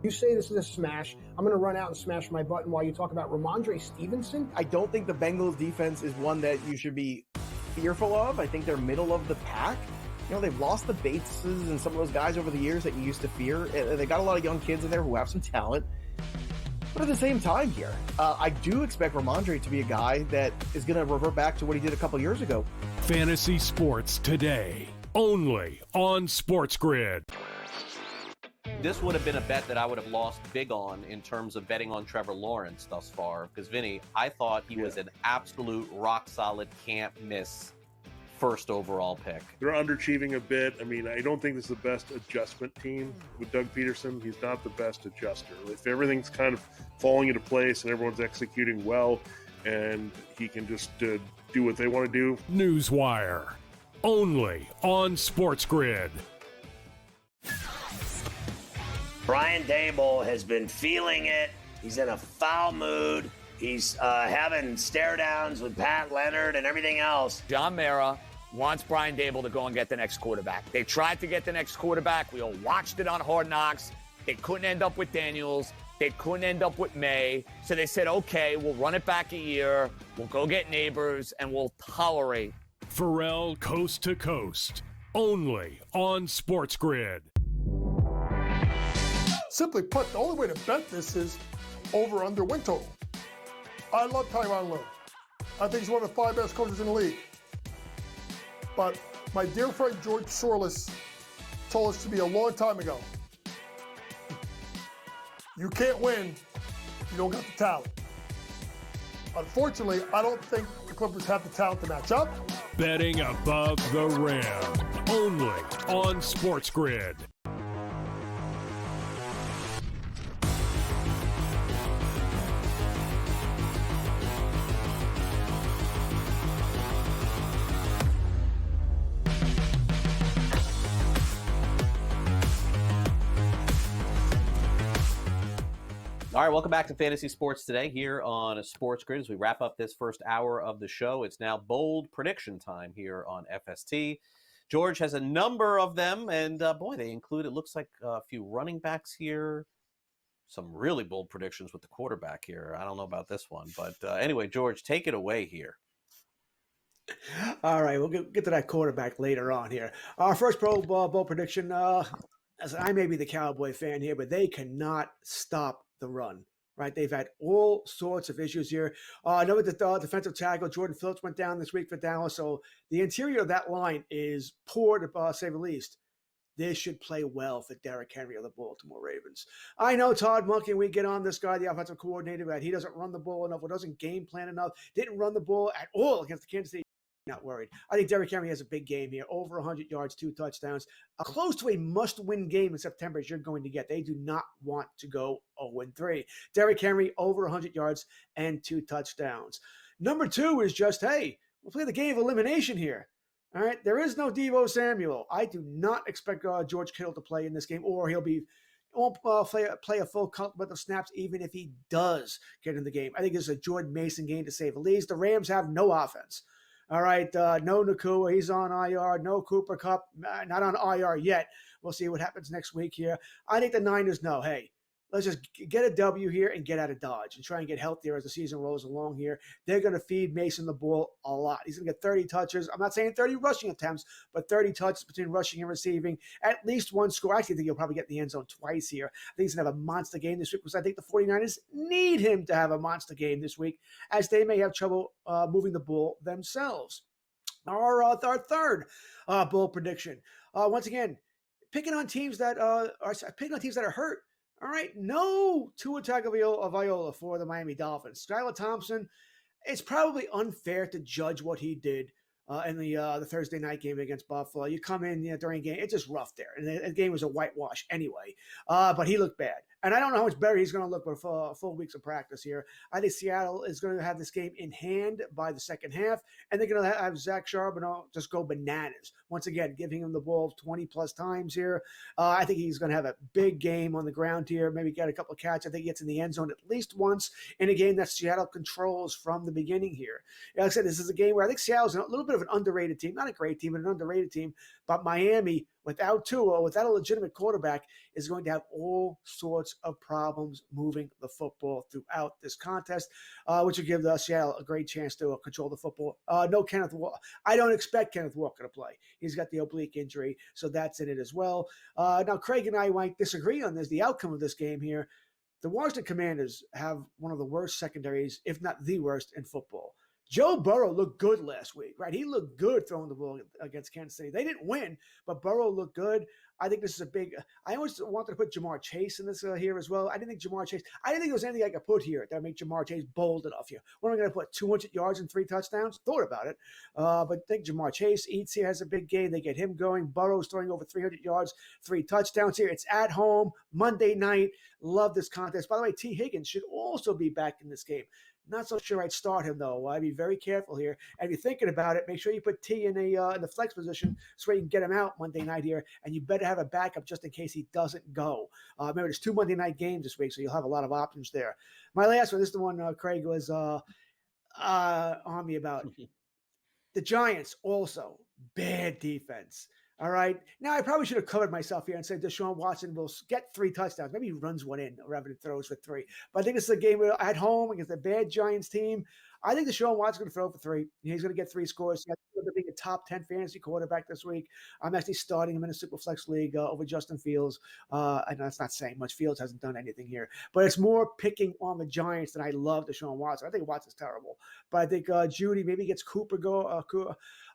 N: You say this is a smash. I'm going to run out and smash my button while you talk about Ramondre Stevenson.
O: I don't think the Bengals defense is one that you should be fearful of. I think they're middle of the pack. You know, they've lost the Bateses and some of those guys over the years that you used to fear. They got a lot of young kids in there who have some talent. But at the same time here, I do expect Ramondre to be a guy that is going to revert back to what he did a couple years ago.
G: Fantasy Sports Today, only on SportsGrid.
A: This would have been a bet that I would have lost big on in terms of betting on Trevor Lawrence thus far. Because, Vinny, I thought he was an absolute rock-solid can't-miss first overall pick.
M: They're underachieving a bit. I mean, I don't think this is the best adjustment team with Doug Peterson. He's not the best adjuster. If everything's kind of falling into place and everyone's executing well and he can just do what they want to do.
G: Newswire, only on SportsGrid.
K: Brian Dable has been feeling it. He's in a foul mood. He's having stare downs with Pat Leonard and everything else.
L: John Mara wants Brian Dable to go and get the next quarterback. They tried to get the next quarterback. We all watched it on Hard Knocks. They couldn't end up with Daniels. They couldn't end up with May. So they said, okay, we'll run it back a year. We'll go get neighbors and we'll tolerate.
G: Pharrell Coast to Coast, only on SportsGrid.
F: Simply put, the only way to bet this is over/under win total. I love Tyronn Lue. I think he's one of the 5 best coaches in the league. But my dear friend George Kurtz told us to me a long time ago, you can't win if you don't got the talent. Unfortunately, I don't think the Clippers have the talent to match up.
G: Betting above the rim, only on SportsGrid.
A: All right, welcome back to Fantasy Sports Today here on SportsGrid. As we wrap up this first hour of the show, it's now bold prediction time here on FST. George has a number of them, and boy, they include, it looks like a few running backs here, some really bold predictions with the quarterback here. I don't know about this one, but anyway, George, take it away here.
B: All right, we'll get to that quarterback later on here. Our first Pro Bowl prediction, as I may be the Cowboy fan here, but they cannot stop the run, right? They've had all sorts of issues here. I know that the defensive tackle, Jordan Phillips, went down this week for Dallas, so the interior of that line is poor, to say the least. This should play well for Derrick Henry of the Baltimore Ravens. I know Todd Monken, we get on this guy, the offensive coordinator, that he doesn't run the ball enough or doesn't game plan enough, didn't run the ball at all against the Kansas City. Not worried. I think Derrick Henry has a big game here. Over 100 yards, 2 touchdowns. Close to a must-win game in September as you're going to get. They do not want to go 0-3. Derrick Henry, over 100 yards and 2 touchdowns. Number 2 is just, hey, we'll play the game of elimination here. All right? There is no Deebo Samuel. I do not expect George Kittle to play in this game, or won't play a full complement of snaps even if he does get in the game. I think this is a Jordan Mason game to say the least. The Rams have no offense. All right, no Nakua, he's on IR. No Cooper Kupp, not on IR yet. We'll see what happens next week here. I think the Niners know, hey, let's just get a W here and get out of Dodge and try and get healthier as the season rolls along here. They're going to feed Mason the ball a lot. He's going to get 30 touches. I'm not saying 30 rushing attempts, but 30 touches between rushing and receiving. At least 1 score. I actually think he'll probably get in the end zone twice here. I think he's going to have a monster game this week because I think the 49ers need him to have a monster game this week as they may have trouble moving the ball themselves. Our third bold prediction. Once again, picking on teams that are hurt. All right, no Tua Tagovailoa for the Miami Dolphins. Skylar Thompson, it's probably unfair to judge what he did in the Thursday night game against Buffalo. You come in during game, it's just rough there. And the game was a whitewash anyway. But he looked bad. And I don't know how much better he's going to look with full weeks of practice here. I think Seattle is going to have this game in hand by the second half, and they're going to have Zach Charbonnet just go bananas. Once again, giving him the ball 20-plus times here. I think he's going to have a big game on the ground here, maybe get a couple of catches. I think he gets in the end zone at least once in a game that Seattle controls from the beginning here. Like I said, this is a game where I think Seattle's a little bit of an underrated team. Not a great team, but an underrated team. But Miami, without Tua, without a legitimate quarterback, is going to have all sorts of problems moving the football throughout this contest, which will give Seattle a great chance to control the football. No Kenneth Walker. I don't expect Kenneth Walker to play. He's got the oblique injury, so that's in it as well. Now, Craig and I might disagree on this, the outcome of this game here. The Washington Commanders have one of the worst secondaries, if not the worst, in football. Joe Burrow looked good last week, right? He looked good throwing the ball against Kansas City. They didn't win, but Burrow looked good. I think this is a big – I always wanted to put Jamar Chase in this here as well. I didn't think there was anything I could put here that would make Jamar Chase bold enough here. What am I going to put, 200 yards and 3 touchdowns? Thought about it. But I think Jamar Chase eats here, has a big game. They get him going. Burrow's throwing over 300 yards, 3 touchdowns here. It's at home, Monday night. Love this contest. By the way, T. Higgins should also be back in this game. Not so sure I'd start him, though. I'd be very careful here. And if you're thinking about it, make sure you put T in the flex position so you can get him out Monday night here. And you better have a backup just in case he doesn't go. Remember, there's 2 Monday night games this week, so you'll have a lot of options there. My last one, this is the one Craig was on me about. The Giants also, bad defense. All right. Now, I probably should have covered myself here and said Deshaun Watson will get 3 touchdowns. Maybe he runs one in rather than throws for 3. But I think this is a game at home against a bad Giants team. I think Deshaun Watson's going to throw for 3. He's going to get 3 scores. He's going to be a top 10 fantasy quarterback this week. I'm actually starting him in a Superflex league over Justin Fields. And that's not saying much. Fields hasn't done anything here. But it's more picking on the Giants than I love Deshaun Watson. I think Watson's terrible. But I think Judy maybe gets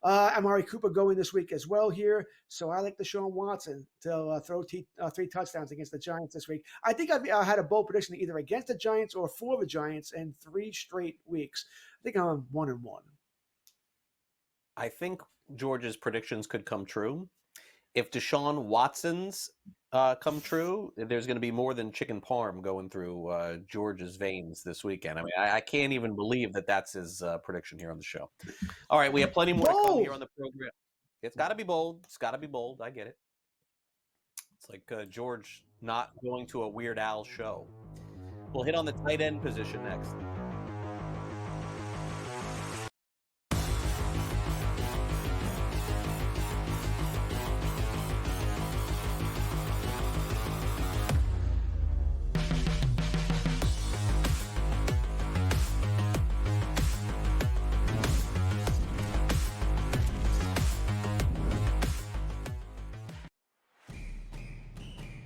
B: Amari Cooper going this week as well here. So I like Deshaun Watson to throw 3 touchdowns against the Giants this week. I think I had a bold prediction either against the Giants or for the Giants in 3 straight weeks. I think I'm 1-1.
A: I think George's predictions could come true. If Deshaun Watson's come true, there's going to be more than chicken parm going through George's veins this weekend. I mean, I can't even believe that that's his prediction here on the show. All right, we have plenty more to come here on the program. It's got to be bold. It's got to be bold. I get it. It's like George not going to a Weird Al show. We'll hit on the tight end position next.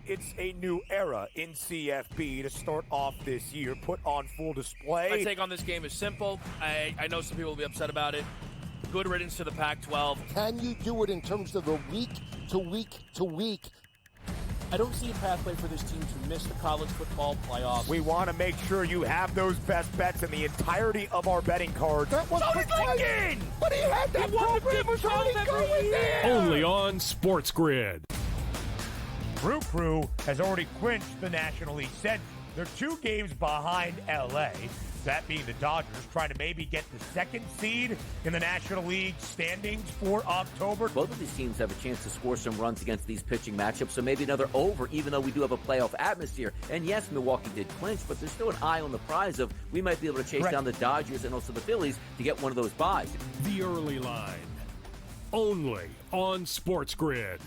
D: It's a new era in CFB to start off this year, put on full display.
E: My take on this game is simple. I know some people will be upset about it. Good riddance to the Pac-12.
P: Can you do it in terms of the week to week to week?
C: I don't see a pathway for this team to miss the college football playoffs.
D: We want to make sure you have those best bets in the entirety of our betting cards.
P: That was
D: Lincoln!
P: But he had that program was already going there!
G: Only on SportsGrid.
D: Crew has already clinched the National League Central. They're 2 games behind LA, that being the Dodgers, trying to maybe get the 2nd seed in the National League standings for October.
I: Both of these teams have a chance to score some runs against these pitching matchups, so maybe another over, even though we do have a playoff atmosphere. And yes, Milwaukee did clinch, but there's still an eye on the prize of we might be able to chase down the Dodgers and also the Phillies to get one of those buys.
G: The early line. Only on SportsGrid.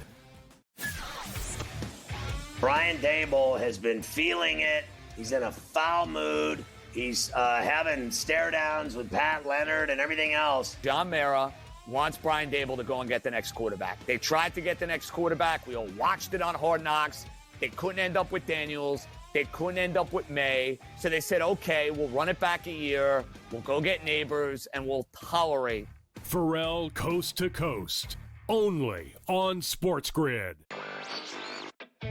K: Brian Dable has been feeling it. He's in a foul mood. He's having stare downs with Pat Leonard and everything else.
L: John Mara wants Brian Dable to go and get the next quarterback. They tried to get the next quarterback. We all watched it on Hard Knocks. They couldn't end up with Daniels. They couldn't end up with May. So they said, okay, we'll run it back a year. We'll go get Neighbors, and we'll tolerate.
G: Pharrell Coast to Coast. Only on SportsGrid.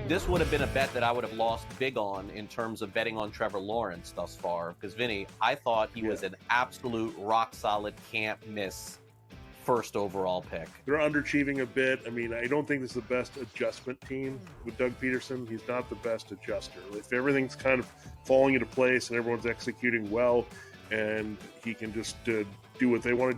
A: This would have been a bet that I would have lost big on in terms of betting on Trevor Lawrence thus far. Because, Vinny, I thought he was an absolute rock-solid, can't-miss first overall pick.
M: They're underachieving a bit. I mean, I don't think this is the best adjustment team with Doug Peterson. He's not the best adjuster. If everything's kind of falling into place and everyone's executing well and he can just do what they want to